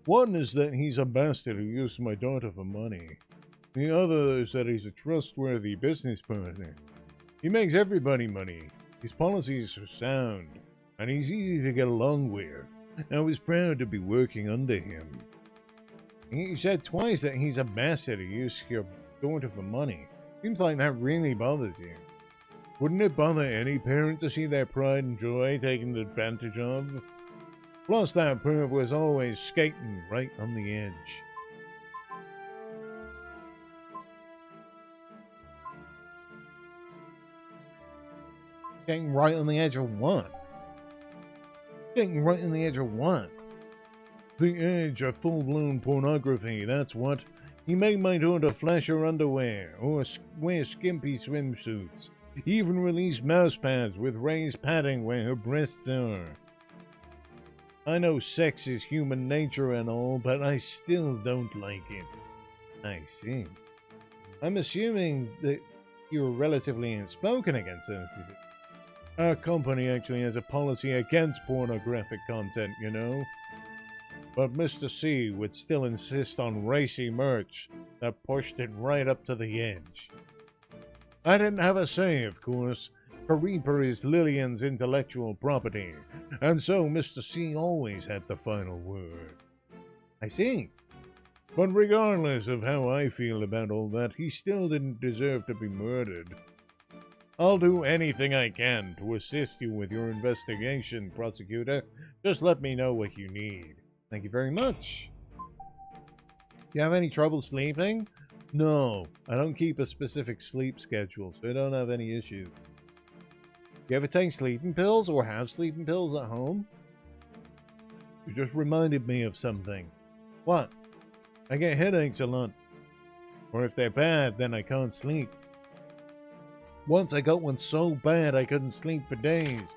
One is that he's a bastard who used my daughter for money. The other is that he's a trustworthy business partner. He makes everybody money. His policies are sound, and he's easy to get along with. I was proud to be working under him. He said twice that he's a bastard who used your daughter for money. Seems like that really bothers you. Wouldn't it bother any parent to see their pride and joy taken advantage of? Plus, that perv was always skating right on the edge. Skating right on the edge of what? Skating right on the edge of what? The edge of full-blown pornography, that's what. He made my daughter flash her underwear, or wear skimpy swimsuits. He even released mouse pads with raised padding where her breasts are. I know sex is human nature and all, but I still don't like it. I see. I'm assuming that you're relatively outspoken against those, is it? Our company actually has a policy against pornographic content, you know? But Mr. C would still insist on racy merch that pushed it right up to the edge. I didn't have a say, of course. Karipa is Lillian's intellectual property, and so Mr. C always had the final word. I see. But regardless of how I feel about all that, he still didn't deserve to be murdered. I'll do anything I can to assist you with your investigation, prosecutor. Just let me know what you need. Thank you very much. Do you have any trouble sleeping? No, I don't keep a specific sleep schedule, so I don't have any issues. You ever take sleeping pills or have sleeping pills at home? You just reminded me of something. What? I get headaches a lot. Or if they're bad, then I can't sleep. Once I got one so bad I couldn't sleep for days.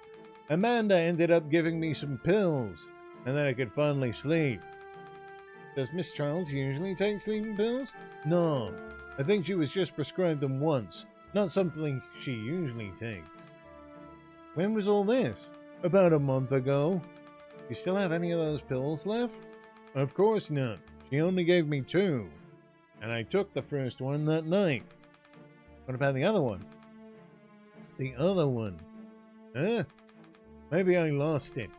Amanda ended up giving me some pills, and then I could finally sleep. Does Miss Charles usually take sleeping pills? No, I think she was just prescribed them once, not something she usually takes. When was all this? About a month ago. You still have any of those pills left? Of course not. She only gave me 2, and I took the first one that night. What about the other one? The other one? Huh? Maybe I lost it.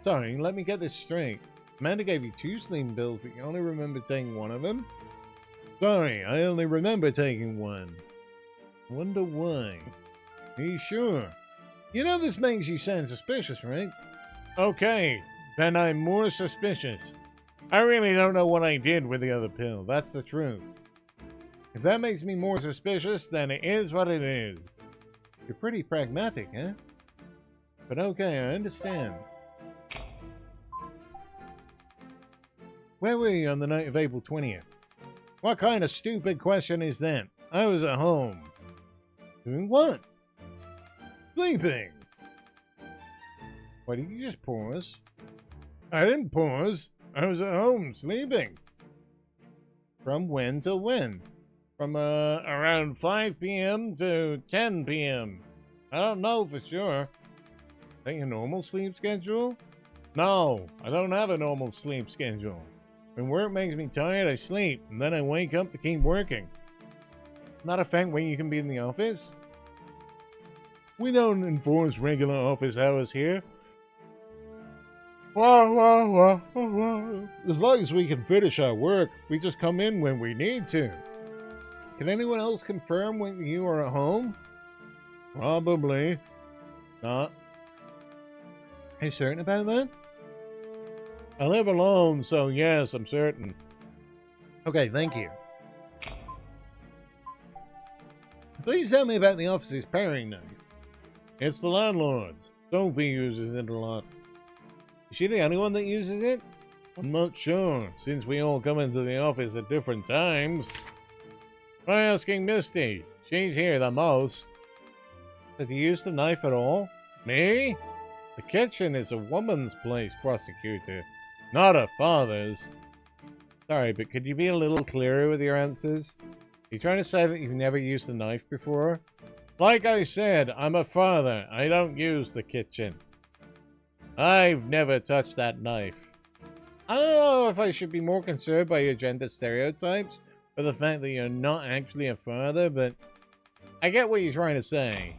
Sorry, let me get this straight. Amanda gave you 2 sleeping pills, but you only remember taking one of them? Sorry, I only remember taking one. Wonder why. Are you sure? You know this makes you sound suspicious, right? Okay, then I'm more suspicious. I really don't know what I did with the other pill, that's the truth. If that makes me more suspicious, then it is what it is. You're pretty pragmatic, huh? But okay, I understand. Where were you on the night of April 20th? What kind of stupid question is that? I was at home. Doing what? Sleeping. Why did you just pause? I didn't pause. I was at home sleeping. From when till when? From around 5 p.m. to 10 p.m. I don't know for sure. Is that your normal sleep schedule? No, I don't have a normal sleep schedule. When work makes me tired, I sleep, and then I wake up to keep working. Not a fact when you can be in the office? We don't enforce regular office hours here. As long as we can finish our work, we just come in when we need to. Can anyone else confirm when you are at home? Probably not. Are you certain about that? I live alone, so yes, I'm certain. Okay, thank you. Please tell me about the office's paring knife. It's the landlord's. Sophie uses it a lot. Is she the only one that uses it? I'm not sure, since we all come into the office at different times. Try asking Misty. She's here the most. Did you use the knife at all? Me? The kitchen is a woman's place, prosecutor, not a father's. Sorry, but could you be a little clearer with your answers? Are you trying to say that you've never used a knife before? Like I said, I'm a father. I don't use the kitchen. I've never touched that knife. I don't know if I should be more concerned by your gender stereotypes or the fact that you're not actually a father, but I get what you're trying to say.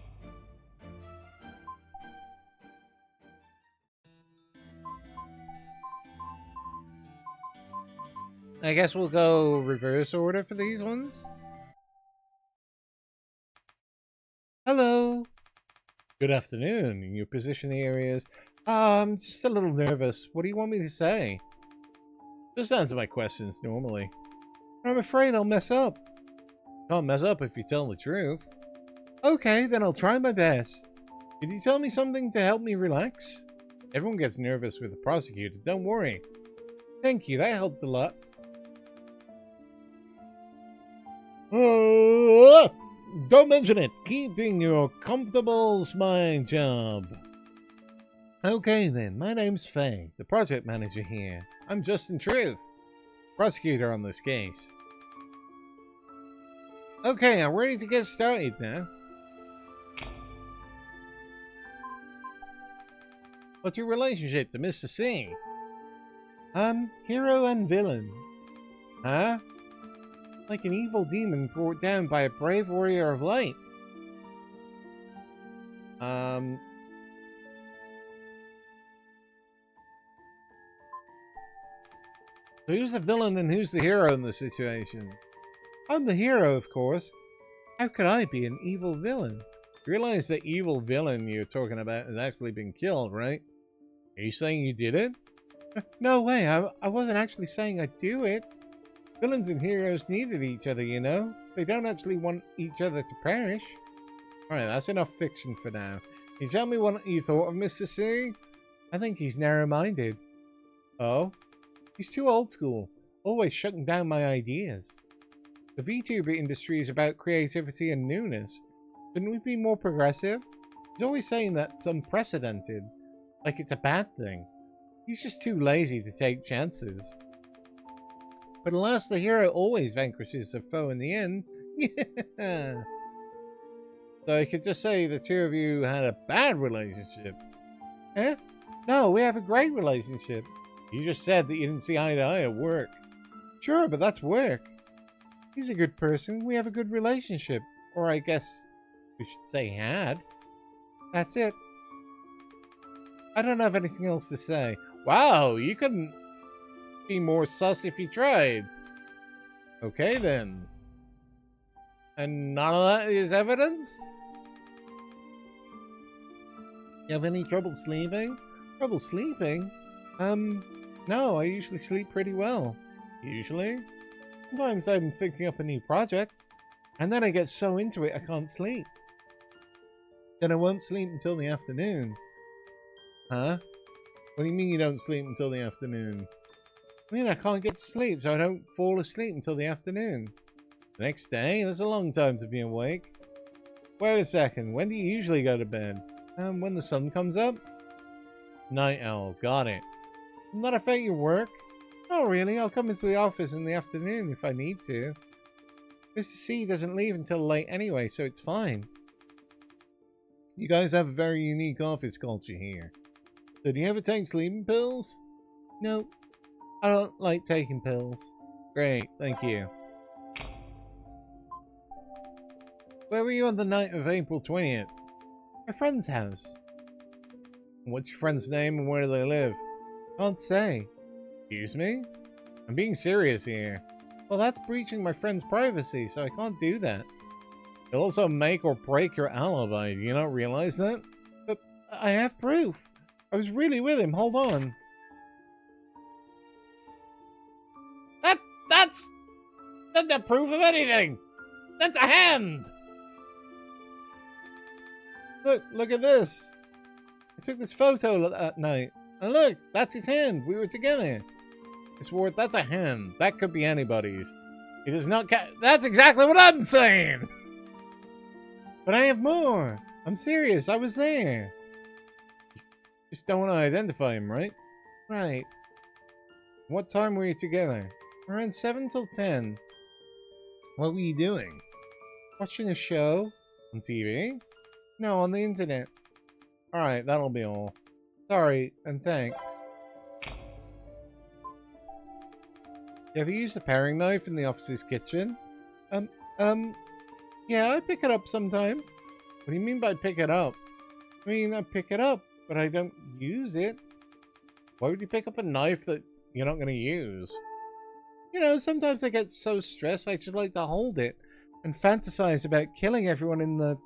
I guess we'll go reverse order for these ones. Hello. Good afternoon. Your position here is... I'm just a little nervous. What do you want me to say? Just answer my questions normally. I'm afraid I'll mess up. Can't mess up if you tell the truth. Okay, then I'll try my best. Could you tell me something to help me relax? Everyone gets nervous with the prosecutor. Don't worry. Thank you. That helped a lot. Don't mention it. Keeping your comfortable's my job. Okay then, my name's Faye, the project manager here. I'm Justin Truth, prosecutor on this case. Okay, I'm ready to get started now. What's your relationship to Mr. C? Hero and villain. Huh? Like an evil demon brought down by a brave warrior of light. Who's the villain and who's the hero in this situation? I'm the hero, of course. How could I be an evil villain? You realize the evil villain you're talking about has actually been killed, right? Are you saying you did it? No way, I wasn't actually saying I'd do it. Villains and heroes needed each other, you know? They don't actually want each other to perish. Alright, that's enough fiction for now. Can you tell me what you thought of Mr. C? I think he's narrow-minded. Oh? He's too old school, always shutting down my ideas. The VTuber industry is about creativity and newness. Shouldn't we be more progressive? He's always saying that's unprecedented, like it's a bad thing. He's just too lazy to take chances. But alas, the hero always vanquishes a foe in the end. Yeah. So I could just say the two of you had a bad relationship. Eh? No, we have a great relationship. You just said that you didn't see eye to eye at work. Sure, but that's work. He's a good person. We have a good relationship. Or I guess we should say had. That's it. I don't have anything else to say. Wow, you couldn't be more sus if you tried. Okay, then. And none of that is evidence? You have any trouble sleeping? Trouble sleeping? No, I usually sleep pretty well. Usually? Sometimes I'm thinking up a new project, and then I get so into it I can't sleep. Then I won't sleep until the afternoon. Huh? What do you mean you don't sleep until the afternoon? I mean I can't get to sleep, so I don't fall asleep until the afternoon. The next day? That's a long time to be awake. Wait a second, when do you usually go to bed? When the sun comes up? Night owl, got it. Doesn't that affect your work? Oh really, I'll come into the office in the afternoon if I need to. Mr. C doesn't leave until late anyway, so it's fine. You guys have a very unique office culture here. So do you ever take sleeping pills? No, I don't like taking pills. Great, thank you. Where were you on the night of April 20th? My friend's house. What's your friend's name and where do they live? Can't say. Excuse me? I'm being serious here. Well, that's breaching my friend's privacy, so I can't do that. It'll also make or break your alibi. Do you not realize that? But I have proof. I was really with him. Hold on. That's not proof of anything. That's a hand. Look at this. I took this photo that night. And look, that's his hand. We were together. I swore that's a hand. That could be anybody's. It is not that's exactly what I'm saying. But I have more. I'm serious. I was there. Just don't want to identify him, right? Right. What time were you together? Around 7 till 10. What were you doing? Watching a show? On TV? No, on the internet. Alright, that'll be all. Sorry, and thanks. You ever used a paring knife in the office's kitchen? Yeah, I pick it up sometimes. What do you mean by pick it up? I mean, I pick it up, but I don't use it. Why would you pick up a knife that you're not going to use? You know, sometimes I get so stressed I just like to hold it and fantasize about killing everyone in the...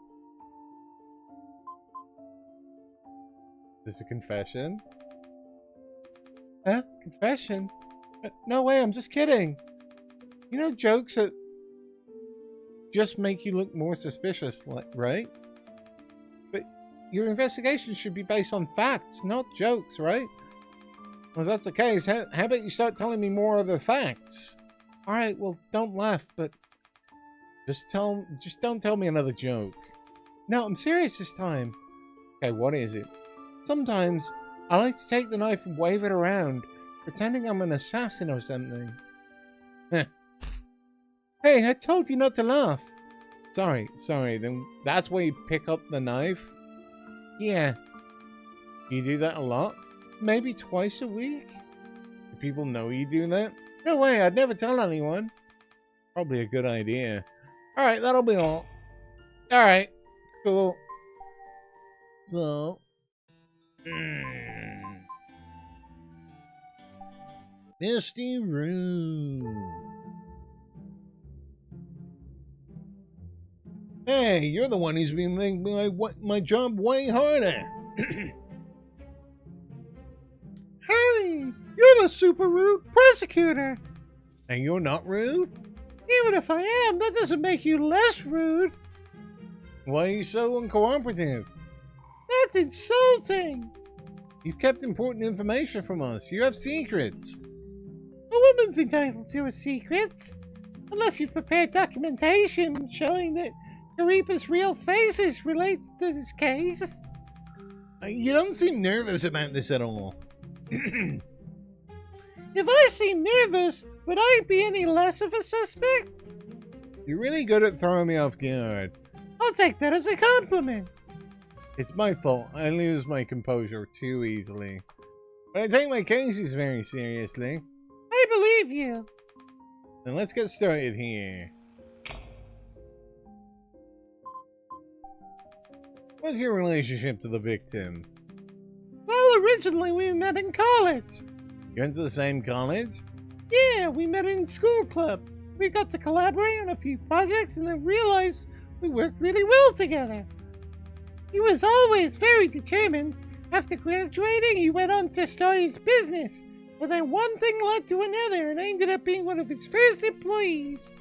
Is this a confession? Huh? Confession? No way, I'm just kidding. You know jokes that just make you look more suspicious, right? But your investigation should be based on facts, not jokes, right? Well, if that's the case, how about you start telling me more of the facts? Alright, well, don't laugh, but just don't tell me another joke. No, I'm serious this time. Okay, what is it? Sometimes I like to take the knife and wave it around, pretending I'm an assassin or something. Hey, I told you not to laugh. Sorry, then that's where you pick up the knife? Yeah. You do that a lot? Maybe twice a week? Do people know you do that? No way, I'd never tell anyone. Probably a good idea. Alright, that'll be all. Alright, cool. So... Misty Room. Hey, you're the one who's been making my job way harder. Hey, you're the super rude prosecutor. And you're not rude? Even if I am, that doesn't make you less rude. Why are you so uncooperative? That's insulting. You've kept important information from us. You have secrets. A woman's entitled to her secrets. Unless you've prepared documentation showing that Karipa's real face is related to this case. You don't seem nervous about this at all. If I seem nervous, would I be any less of a suspect? You're really good at throwing me off guard. I'll take that as a compliment. It's my fault. I lose my composure too easily. But I take my cases very seriously. I believe you. Then let's get started here. What's your relationship to the victim? Well, originally we met in college. You went to the same college? Yeah, we met in school club. We got to collaborate on a few projects and then realized we worked really well together. He was always very determined. After graduating, he went on to start his business. But then one thing led to another and I ended up being one of his first employees.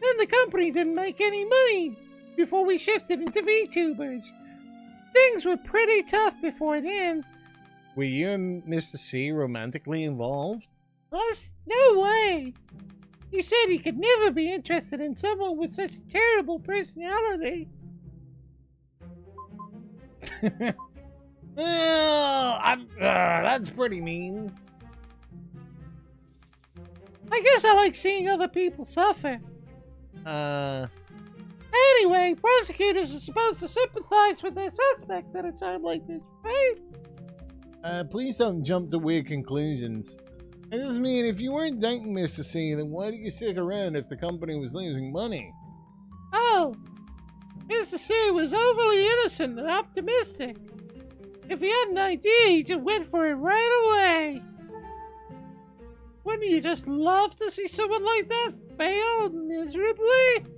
Then the company didn't make any money before we shifted into VTubers. Things were pretty tough before then. Were you and Mr. C romantically involved? Us? No way! He said he could never be interested in someone with such a terrible personality. That's pretty mean. I guess I like seeing other people suffer. Anyway, prosecutors are supposed to sympathize with their suspects at a time like this, right? Please don't jump to weird conclusions. I just mean, if you weren't dating Mr. C, then why did you stick around if the company was losing money? Oh, Mr. C was overly innocent and optimistic. If he had an idea, he just went for it right away. Wouldn't you just love to see someone like that fail miserably?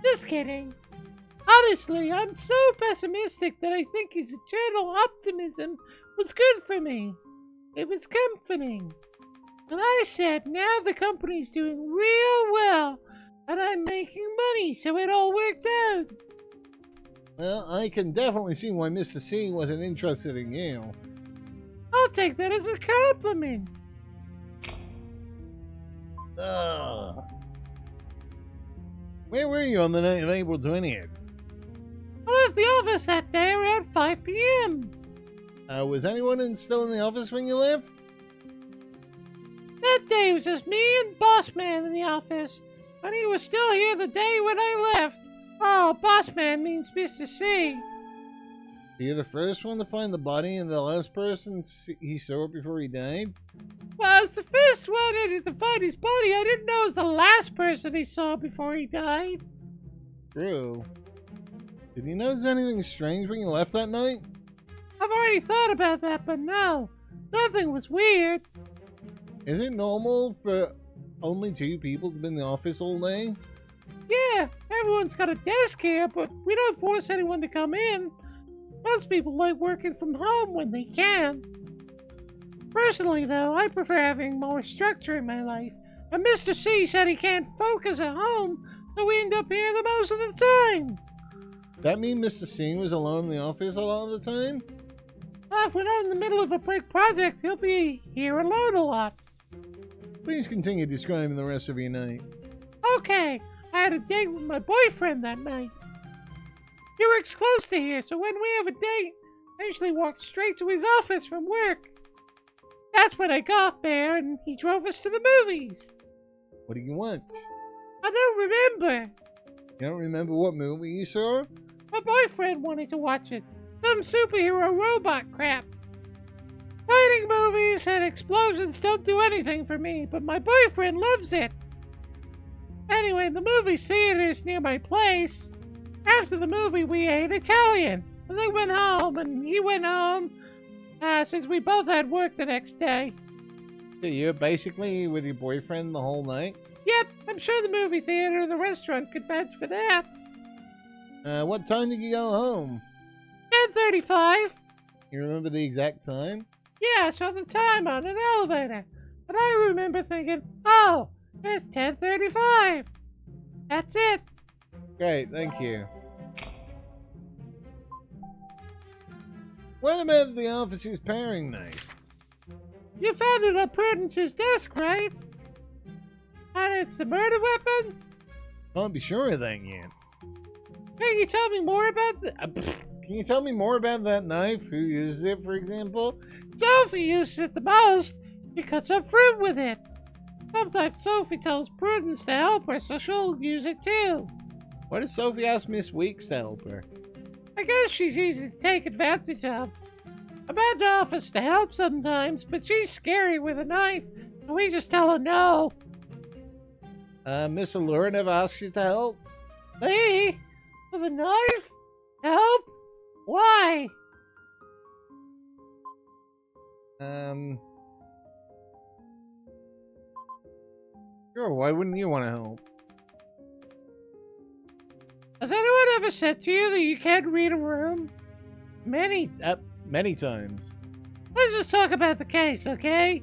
Just kidding. Honestly, I'm so pessimistic that I think his eternal optimism was good for me. It was comforting. And I said, now the company's doing real well, and I'm making money, so it all worked out. Well, I can definitely see why Mr. C wasn't interested in you. I'll take that as a compliment. Ugh. Where were you on the night of April 20th? I left the office that day around 5 p.m. Was anyone still in the office when you left? That day it was just me and Boss Man in the office, and he was still here the day when I left. Oh, Boss Man means Mr. C. You're the first one to find the body and the last person he saw before he died? Well, I was the first one to find his body. I didn't know it was the last person he saw before he died. True. Did you notice anything strange when you left that night? I've already thought about that, but no. Nothing was weird. Is it normal for only 2 people to be in the office all day? Yeah, everyone's got a desk here, but we don't force anyone to come in. Most people like working from home when they can. Personally, though, I prefer having more structure in my life. And Mr. C said he can't focus at home, so we end up here the most of the time. That mean Mr. C was alone in the office a lot of the time? If we're not in the middle of a big project, he'll be here alone a lot. Please continue describing the rest of your night. Okay, I had a date with my boyfriend that night. He works close to here, so when we have a date, I usually walk straight to his office from work. That's when I got there, and he drove us to the movies. What do you want? I don't remember. You don't remember what movie you saw? My boyfriend wanted to watch it. Some superhero robot crap. Fighting movies and explosions don't do anything for me, but my boyfriend loves it. Anyway, the movie theater is near my place. After the movie, we ate Italian. And they went home, and he went home, since we both had work the next day. So you're basically with your boyfriend the whole night? Yep, I'm sure the movie theater or the restaurant could vouch for that. What time did you go home? 10:35. You remember the exact time? Yeah, I saw the time on an elevator. But I remember thinking, oh, it's 10:35. That's it. Great, thank you. What about the officer's paring knife? You found it on Prudence's desk, right? And it's the murder weapon? Can't be sure of that yet. Can you tell me more about Can you tell me more about that knife? Who uses it, for example? Sophie uses it the most. She cuts up fruit with it. Sometimes Sophie tells Prudence to help her, so she'll use it too. Why does Sophie ask Miss Weeks to help her? I guess she's easy to take advantage of. I'm at the office to help sometimes, but she's scary with a knife, and we just tell her no. Miss Allura never asked you to help? Me? With a knife? Help? Why? Sure, why wouldn't you want to help? Has anyone ever said to you that you can't read a room? Many times. Let's just talk about the case, okay?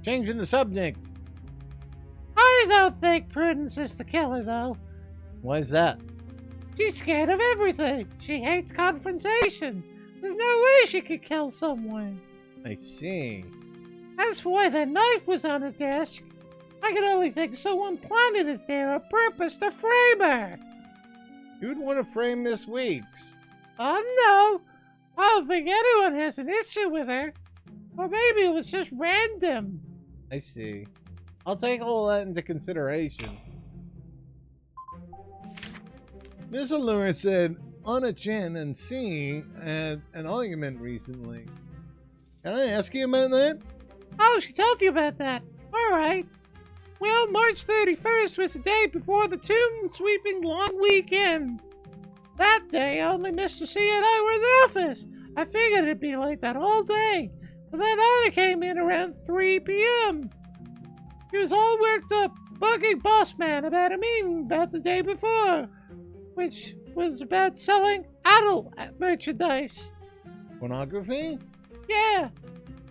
Changing the subject. I don't think Prudence is the killer, though. Why is that? She's scared of everything. She hates confrontation. There's no way she could kill someone. I see. As for why that knife was on her desk, I can only think someone planted it there on purpose to frame her. You would want to frame Miss Weeks. Oh no! I don't think anyone has an issue with her. Or maybe it was just random. I see. I'll take all that into consideration. Miss Allura said Anna Chen and C had an argument recently. Can I ask you about that? Oh, she told you about that. Alright. Well, March 31st was the day before the tomb-sweeping long weekend. That day, only Mr. C and I were in the office. I figured it'd be like that all day. But then Anna came in around 3 p.m. She was all worked up, bugging Boss Man about a meeting about the day before, which was about selling adult merchandise. Pornography? Yeah.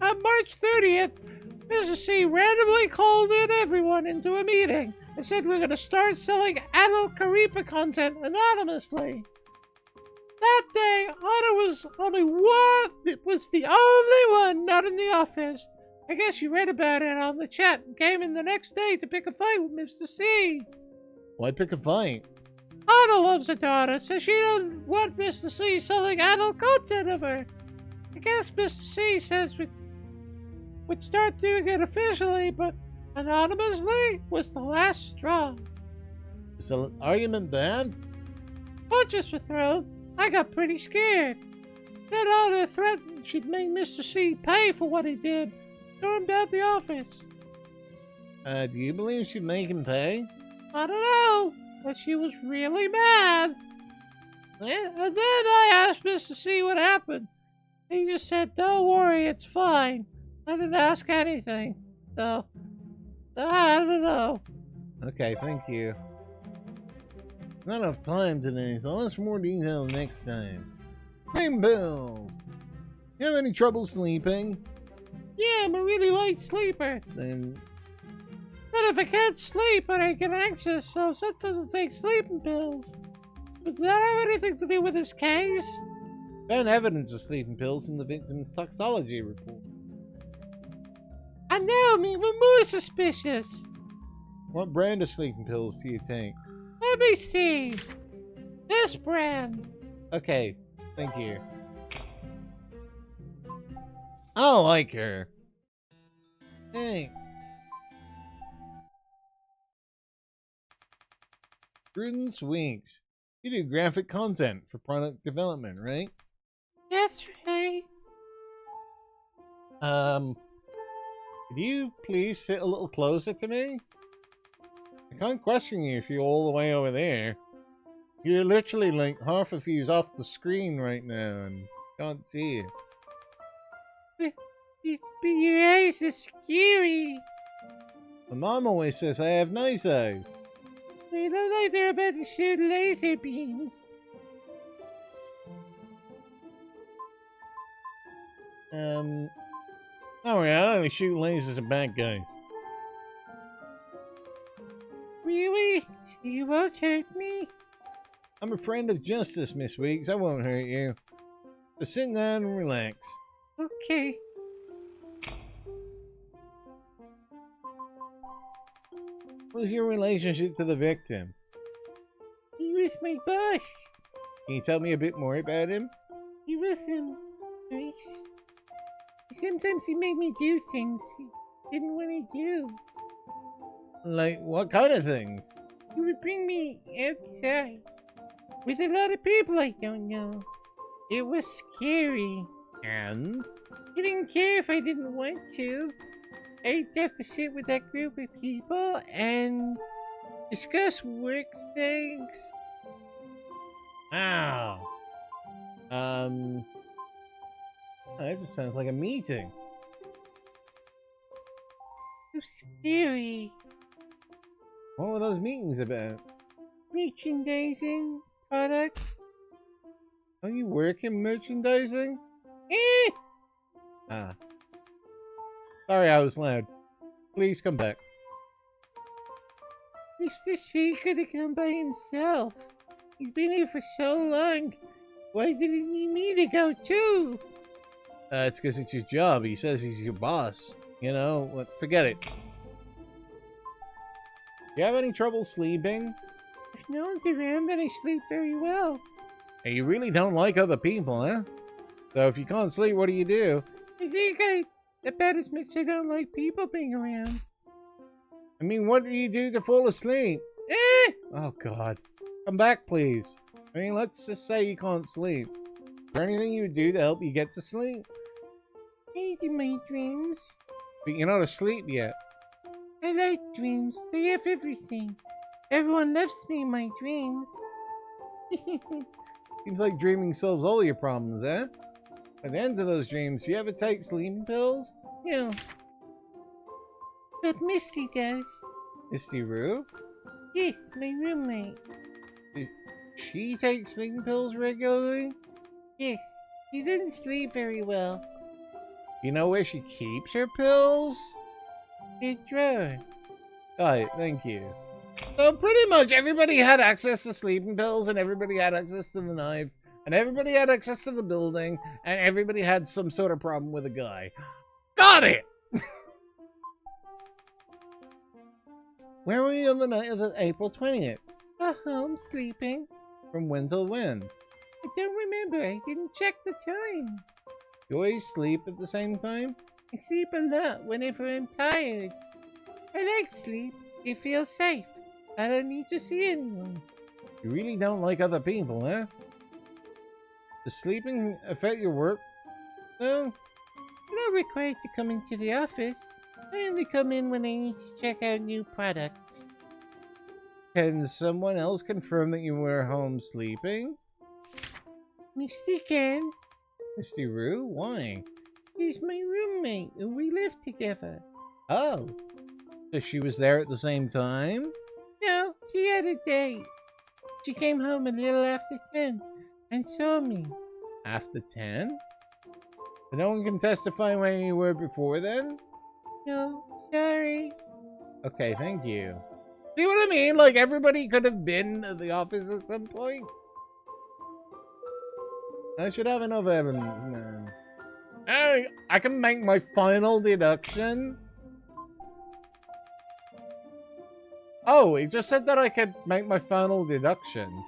On March 30th, Mr. C randomly called in everyone into a meeting and said we're going to start selling adult Karipa content anonymously. That day, Anna was only one. It was the only one not in the office. I guess you read about it on the chat and came in the next day to pick a fight with Mr. C. Why pick a fight? Anna loves her daughter, so she doesn't want Mr. C selling adult content of her. I guess Mr. C says we'd start doing it officially, but anonymously was the last straw. Is the argument bad? Punches were thrown. I got pretty scared. Then Anna threatened she'd make Mr. C pay for what he did. Stormed out the office. Do you believe she'd make him pay? I don't know, but she was really mad. And then I asked Mr. C what happened. He just said, don't worry, it's fine. I didn't ask anything. So, I don't know. Okay, thank you. Not enough time today, so I'll ask for more details next time. Name bills. You have any trouble sleeping? Yeah, I'm a really light sleeper. Then If I can't sleep, I get anxious, so sometimes I take sleeping pills. But does that have anything to do with this case? found evidence of sleeping pills in the victim's toxology report. And now I'm even more suspicious. What brand of sleeping pills do you take? Let me see. This brand. Okay, thank you. I like her. Hey. Prudence Weeks. You do graphic content for product development, right? Yes, Ray. Could you please sit a little closer to me? I can't question you if you're all the way over there. You're literally like half a fuse off the screen right now and can't see it. But your eyes are scary. My mom always says I have nice eyes. They look like they're about to shoot laser beams. Oh yeah, I only shoot lasers at bad guys. Really? So you won't hurt me? I'm a friend of justice, Miss Weeks. I won't hurt you. Just sit down and relax. Okay. What was your relationship to the victim? He was my boss. Can you tell me a bit more about him? He was nice. Sometimes he made me do things he didn't want to do. Like, what kind of things? He would bring me outside with a lot of people I don't know. It was scary. And? He didn't care if I didn't want to. I'd have to sit with that group of people and discuss work things. Wow. That just sounds like a meeting. So scary. What were those meetings about? Merchandising, products. Are you working merchandising? Eh! Ah. Sorry I was loud. Please come back. Mr. C could have come by himself. He's been here for so long. Why did he need me to go too? It's because it's your job. He says he's your boss. You know, what? Forget it. You have any trouble sleeping? If no one's around, then I sleep very well. And you really don't like other people, huh? So if you can't sleep, what do you do? I think about as much as I don't like people being around. I mean, what do you do to fall asleep? Eh! Oh, God. Come back, please. I mean, let's just say you can't sleep. Is there anything you would do to help you get to sleep? I do my dreams. But you're not asleep yet. I like dreams. They have everything. Everyone loves me in my dreams. Seems like dreaming solves all your problems, eh? At the end of those dreams, do you ever take sleeping pills? No. But Misty does. Misty Rue? Yes, my roommate. She takes sleeping pills regularly? Yes, she didn't sleep very well. You know where she keeps her pills? Her drawer. Got it, thank you. So pretty much everybody had access to sleeping pills, and everybody had access to the knife, and everybody had access to the building, and everybody had some sort of problem with a guy. Got it! Where were you on the night of April 20th? Home sleeping. From when till when? I don't remember. I didn't check the time. You always sleep at the same time? I sleep a lot whenever I'm tired. I like sleep. It feels safe. I don't need to see anyone. You really don't like other people, huh? Does sleeping affect your work? No? I'm not required to come into the office. I only come in when I need to check out new products. Can someone else confirm that you were home sleeping? Misty can. Misty Rue? Why? She's my roommate and we live together. Oh. So she was there at the same time? No, she had a date. She came home a little after 10 and saw me. After 10? But no one can testify where you were before then? No, sorry. Okay, thank you. See what I mean? Like, everybody could have been at the office at some point. I should have enough evidence now. I can make my final deduction. Oh, he just said that I could make my final deduction.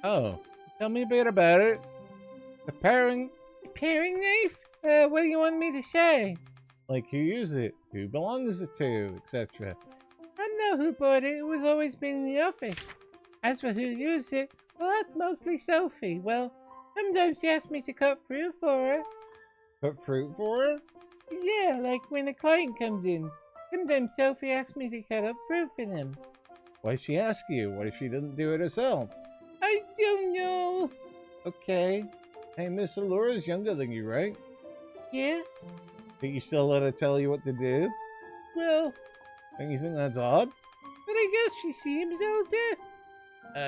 Oh, tell me a bit about it. The paring knife? What do you want me to say? Like, who used it, who belongs it to, etc. I know who bought it. It was always been in the office. As for who used it, well, that's mostly Sophie. Well, sometimes she asks me to cut fruit for her. Cut fruit for her? Yeah, like when a client comes in. Sometimes Sophie asks me to cut up fruit for them. Why'd she ask you? What if she didn't do it herself? I don't know. Okay. Hey, Miss Allura's younger than you, right? Yeah? But you still let her tell you what to do? Well... Don't you think that's odd? But I guess she seems older.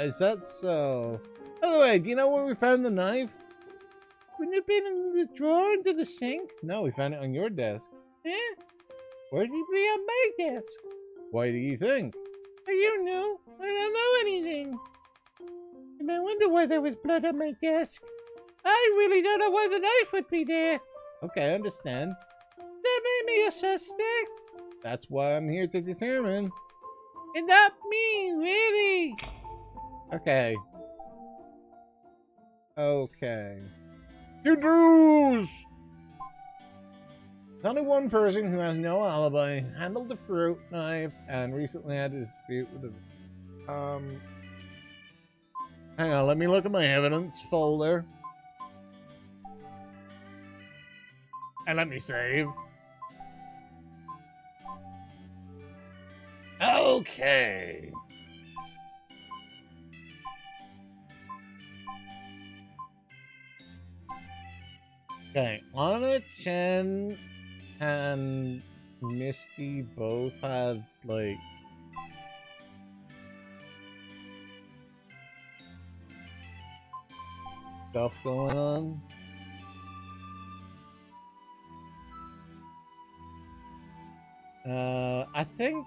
Is that so? By the way, do you know where we found the knife? Wouldn't it have been in the drawer under the sink? No, we found it on your desk. Eh? Where'd it be on my desk? Why do you think? I don't know. I don't know anything. And I wonder why there was blood on my desk. I really don't know why the knife would be there. Okay, I understand. That made me a suspect. That's why I'm here to determine. And not me, really. Okay. Okay. You lose! Only one person who has no alibi handled the fruit knife and recently had a dispute with the... Hang on, let me look at my evidence folder. And let me save. Okay. Okay, Anna, Chen, and Misty both had, like... stuff going on. I think...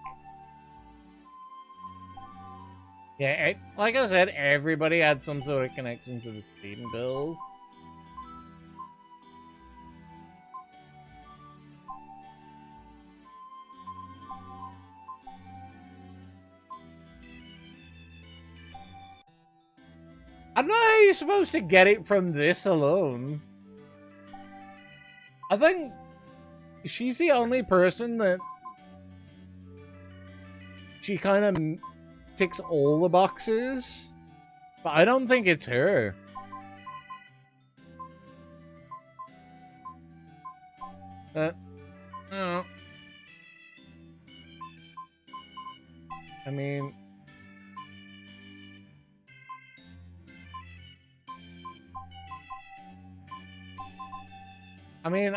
yeah, like I said, everybody had some sort of connection to the Steam build. I don't know how you're supposed to get it from this alone. I think she's the only person that she kind of ticks all the boxes, but I don't think it's her. I don't know. I mean...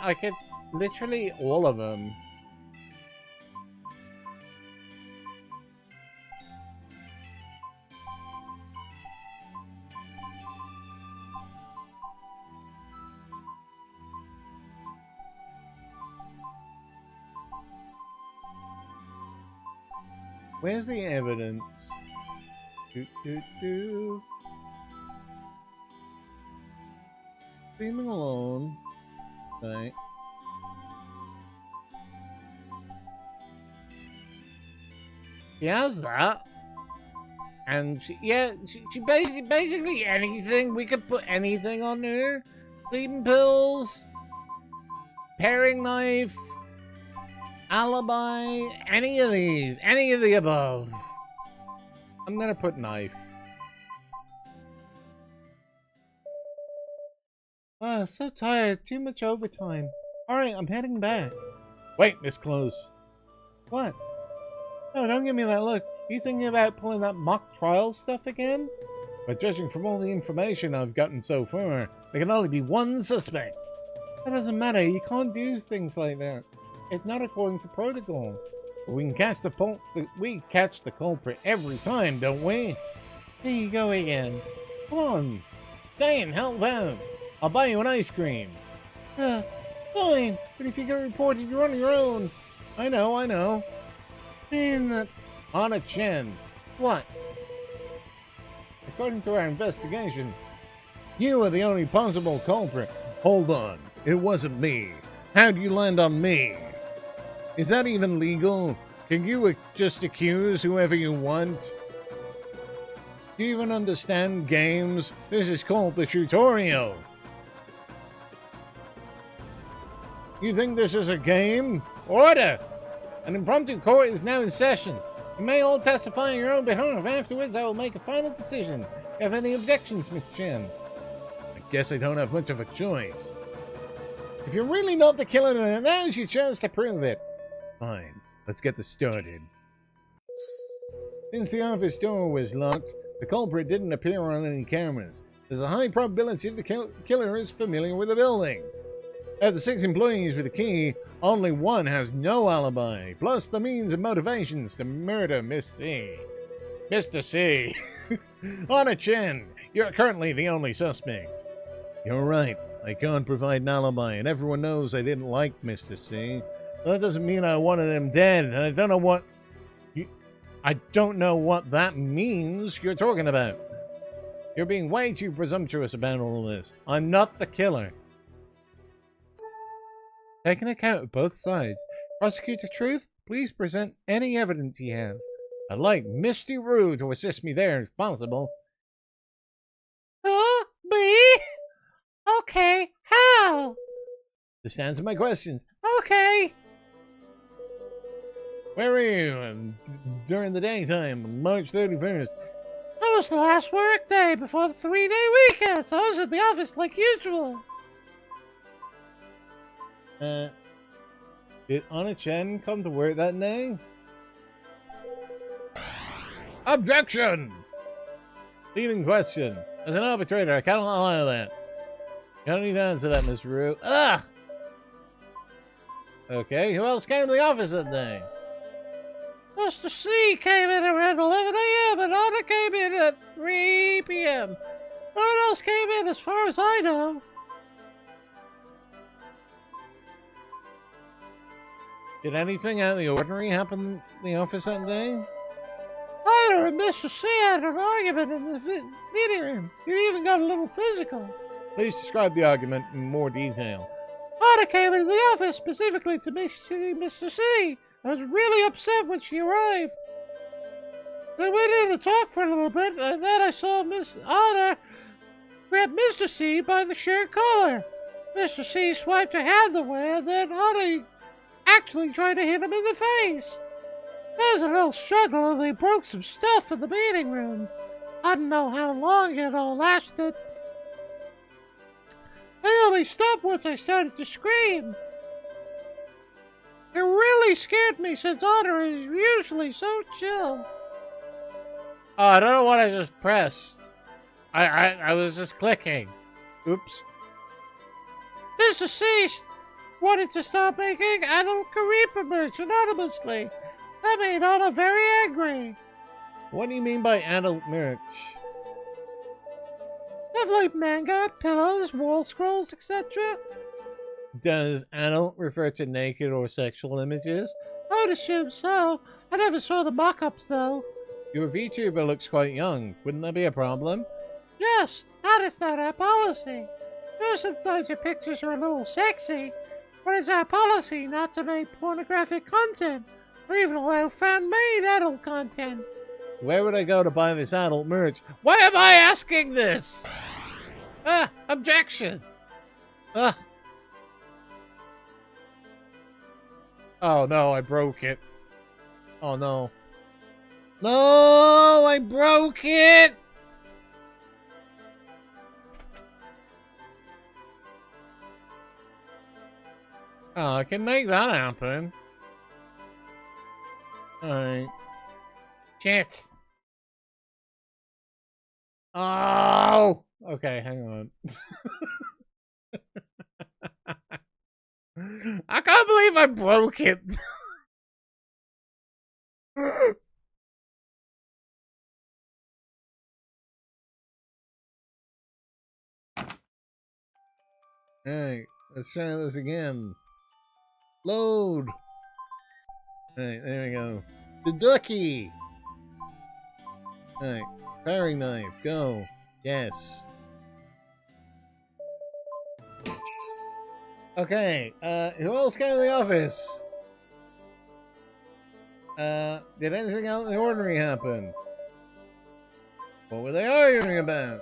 I could literally all of them. Where's the evidence? Leave him alone. Right. She has that. And she basically anything. We could put anything on her. Sleeping pills. Paring knife. Alibi. Any of these. Any of the above. I'm gonna put knife. Ah, so tired. Too much overtime. Alright, I'm heading back. Wait, Miss Close. What? No, don't give me that look. You thinking about pulling that mock trial stuff again? But judging from all the information I've gotten so far, there can only be one suspect. That doesn't matter. You can't do things like that. It's not according to protocol. But we can catch the culprit every time, don't we? Here you go again. Come on. Stay and help out. I'll buy you an ice cream. Fine. But if you get reported, you're on your own. I know. Man, that... Anna Chen. What? According to our investigation, you are the only possible culprit. Hold on. It wasn't me. How'd you land on me? Is that even legal? Can you just accuse whoever you want? Do you even understand games? This is called the tutorial. You think this is a game? Order! An impromptu court is now in session. You may all testify on your own behalf. Afterwards, I will make a final decision. Have any objections, Miss Chen? I guess I don't have much of a choice. If you're really not the killer, then now's your chance to prove it. Fine. Let's get this started. Since the office door was locked, the culprit didn't appear on any cameras. There's a high probability the killer is familiar with the building. Of the 6 employees with the key, only 1 has no alibi, plus the means and motivations to murder Miss C. Mr. C. On a chin, you're currently the only suspect. You're right, I can't provide an alibi, and everyone knows I didn't like Mr. C. Well, that doesn't mean I wanted him dead, and I don't know what that means you're talking about. You're being way too presumptuous about all this. I'm not the killer. Taking account of both sides, Prosecutor Truth, please present any evidence you have. I'd like Misty Rue to assist me there if possible. Me? Okay, how? Just answer my questions. Okay. Where were you during the daytime on March 31st? That was the last work day before the 3-day weekend, so I was at the office like usual. Did Anna Chen come to work that day? Objection! Leading question. As an arbitrator, I cannot allow that. You don't need to answer that, Mr. Rue. Ah! Okay, who else came to the office that day? Mr. C came in around 11 a.m. and Anna came in at 3 p.m. No one else came in as far as I know. Did anything out of the ordinary happen in the office that day? I and Mr. C had an argument in the meeting room. It even got a little physical. Please describe the argument in more detail. Anna came into the office specifically to see Mr. C. I was really upset when she arrived. They went in to talk for a little bit, and then I saw Miss Anna grab Mr. C by the shirt collar. Mr. C swiped her hand away, and then Anna actually tried to hit him in the face. There was a little struggle, and they broke some stuff in the meeting room. I don't know how long it all lasted. They only stopped once I started to scream. It really scared me since Anna is usually so chill. Oh, I don't know what I just pressed. I was just clicking. Oops. Mr. C wanted to stop making adult Karipa merch anonymously. That made Anna very angry. What do you mean by adult merch? Stuff like manga, pillows, wall scrolls, etc. Does adult refer to naked or sexual images? I would assume so. I never saw the mock-ups though. Your VTuber looks quite young. Wouldn't that be a problem? Yes, that is not our policy. Sure, sometimes your pictures are a little sexy, but it's our policy not to make pornographic content, or even allow fan-made adult content. Where would I go to buy this adult merch? Why am I asking this? Objection! Oh no, I broke it. Oh no. No, I broke it! Oh, I can make that happen. Alright. Shit. Oh! Okay, hang on. I can't believe I broke it. Alright, let's try this again. Load. Alright, there we go. The ducky. Alright, paring knife, go. Yes. Okay, who else came to the office? Did anything out of the ordinary happen? What were they arguing about?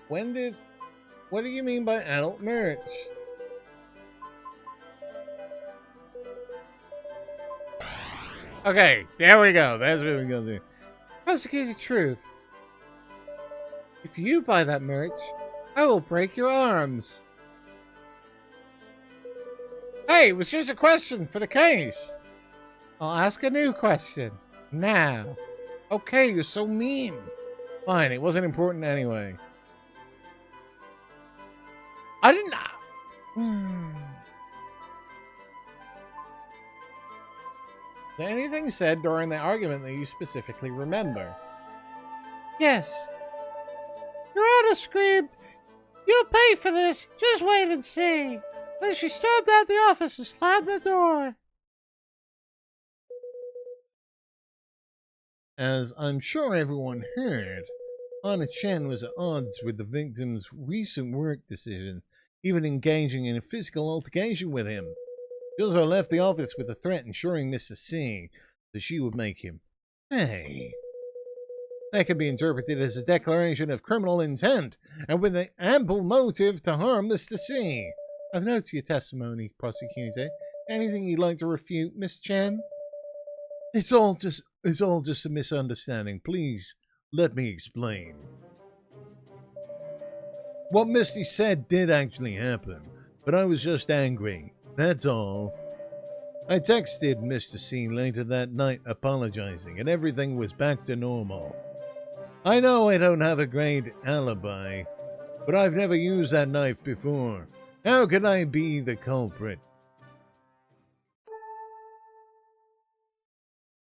What do you mean by adult merch? Okay, there we go. That's what we're gonna do. Prosecutor Truth. If you buy that merch, I will break your arms. Hey, it was just a question for the case. I'll ask a new question. Now. Okay, you're so mean. Fine, it wasn't important anyway. I didn't... Hmm. Is there anything said during the argument that you specifically remember? Yes. Your Honor screamed, "You'll pay for this. Just wait and see." Then she stormed out the office and slammed the door. As I'm sure everyone heard, Anna Chen was at odds with the victim's recent work decision, even engaging in a physical altercation with him. She also left the office with a threat ensuring Mr. C that she would make him pay. That could be interpreted as a declaration of criminal intent, and with an ample motive to harm Mr. C. I've noted your testimony, prosecutor. Anything you'd like to refute, Miss Chen? It's all just a misunderstanding. Please, let me explain. What Misty said did actually happen, but I was just angry. That's all. I texted Mr. C later that night apologizing, and everything was back to normal. I know I don't have a great alibi, but I've never used that knife before. How could I be the culprit?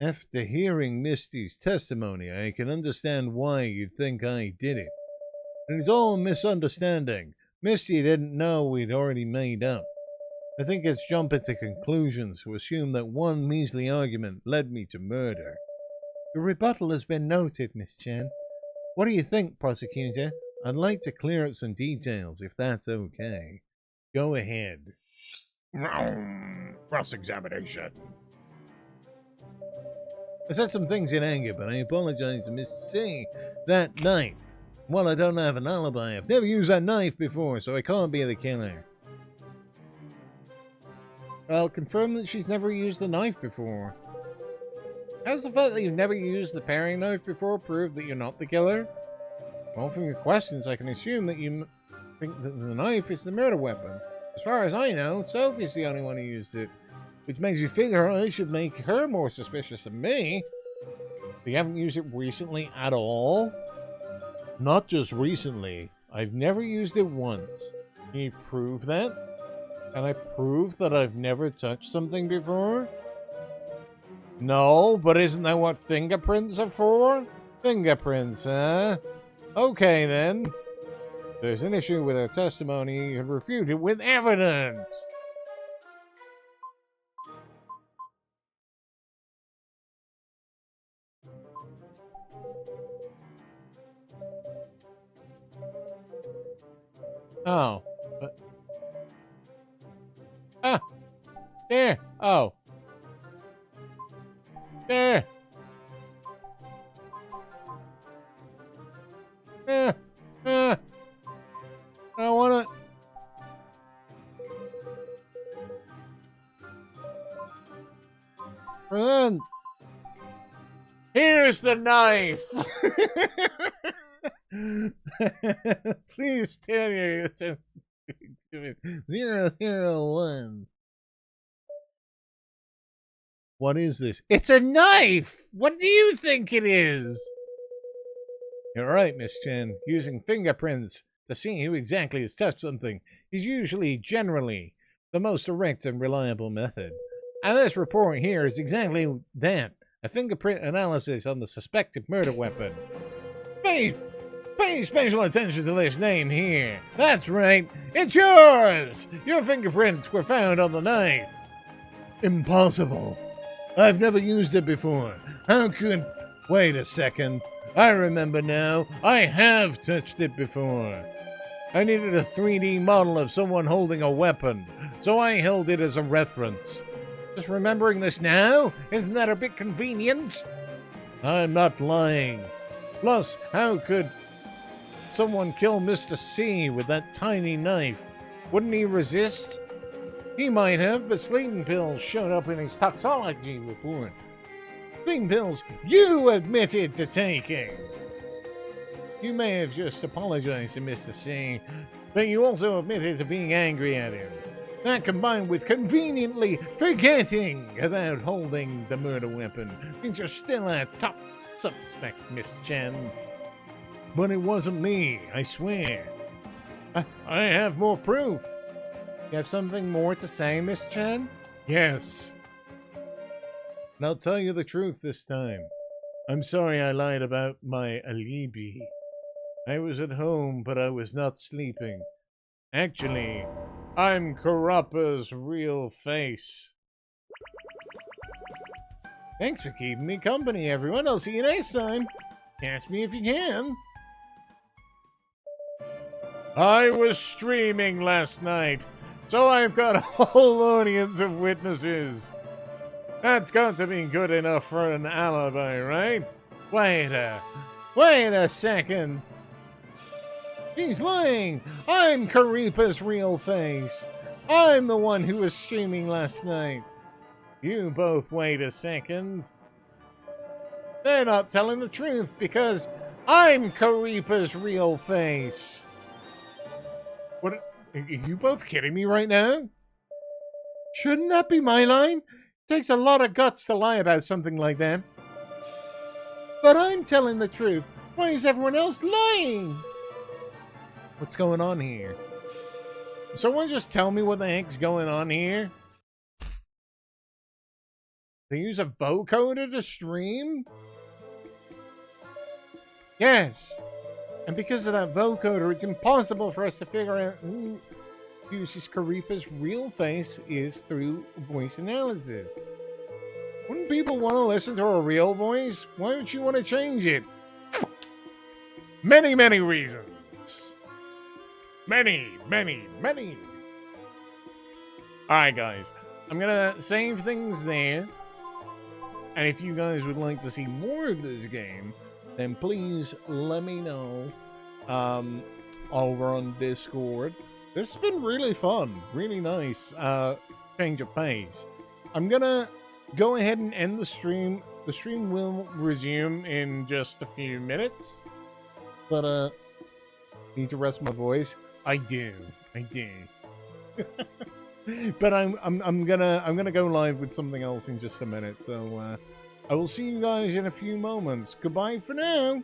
After hearing Misty's testimony, I can understand why you'd think I did it. It's all a misunderstanding. Misty didn't know we'd already made up. I think it's jumping to conclusions to assume that one measly argument led me to murder. Your rebuttal has been noted, Miss Chen. What do you think, prosecutor? I'd like to clear up some details, if that's okay. Go ahead. Cross-examination. I said some things in anger, but I apologize to Mr. C that night. While I don't have an alibi, I've never used that knife before, so I can't be the killer. I'll confirm that she's never used the knife before. How's the fact that you've never used the paring knife before prove that you're not the killer? Well, from your questions, I can assume that you think that the knife is the murder weapon. As far as I know, Sophie's the only one who used it, which makes me figure I should make her more suspicious than me. But you haven't used it recently at all? Not just recently. I've never used it once. Can you prove that? Can I prove that I've never touched something before? No, but isn't that what fingerprints are for? Fingerprints, huh? Okay, then. If there's an issue with her testimony, you can refute it with evidence. Oh. Ah! There! Oh. There! I want to... Then, here's the knife! Please tell your attention to 001. What is this? It's a knife! What do you think it is? You're right, Miss Chen. Using fingerprints to see who exactly has touched something is usually, generally, the most direct and reliable method. And this report here is exactly that. A fingerprint analysis on the suspected murder weapon. Pay special attention to this name here. That's right. It's yours! Your fingerprints were found on the knife. Impossible. I've never used it before. How could... Wait a second. I remember now. I have touched it before. I needed a 3D model of someone holding a weapon, so I held it as a reference. Just remembering this now? Isn't that a bit convenient? I'm not lying. Plus, how could someone kill Mr. C with that tiny knife? Wouldn't he resist? He might have, but sleeping pills showed up in his toxology report. Sleeping pills you admitted to taking. You may have just apologized to Mr. C, but you also admitted to being angry at him. That combined with conveniently forgetting about holding the murder weapon means you're still a top suspect, Miss Chen. But it wasn't me, I swear. I have more proof. You have something more to say, Miss Chen? Yes. And I'll tell you the truth this time. I'm sorry I lied about my alibi. I was at home, but I was not sleeping. Actually, I'm Karappa's real face. Thanks for keeping me company, everyone. I'll see you next time. Catch me if you can. I was streaming last night, so I've got a whole audience of witnesses. That's got to be good enough for an alibi, right? Wait a second. He's lying. I'm Karippa's real face. I'm the one who was streaming last night. You both wait a second. They're not telling the truth because I'm Karippa's real face. What? Are you both kidding me right now? Shouldn't that be my line? It takes a lot of guts to lie about something like that. But I'm telling the truth. Why is everyone else lying? What's going on here? Someone just tell me what the heck's going on here? They use a vocoder to stream? Yes. And because of that vocoder, it's impossible for us to figure out who uses Karippa's real face is through voice analysis. Wouldn't people want to listen to her real voice? Why would you want to change it? Many, many reasons. Many. Alright, guys. I'm gonna save things there. And if you guys would like to see more of this game, then please let me know over on Discord. This has been really fun. Really nice change of pace. I'm gonna go ahead and end the stream. The stream will resume in just a few minutes. But need to rest my voice. I do. But I'm gonna go live with something else in just a minute. So I will see you guys in a few moments. Goodbye for now.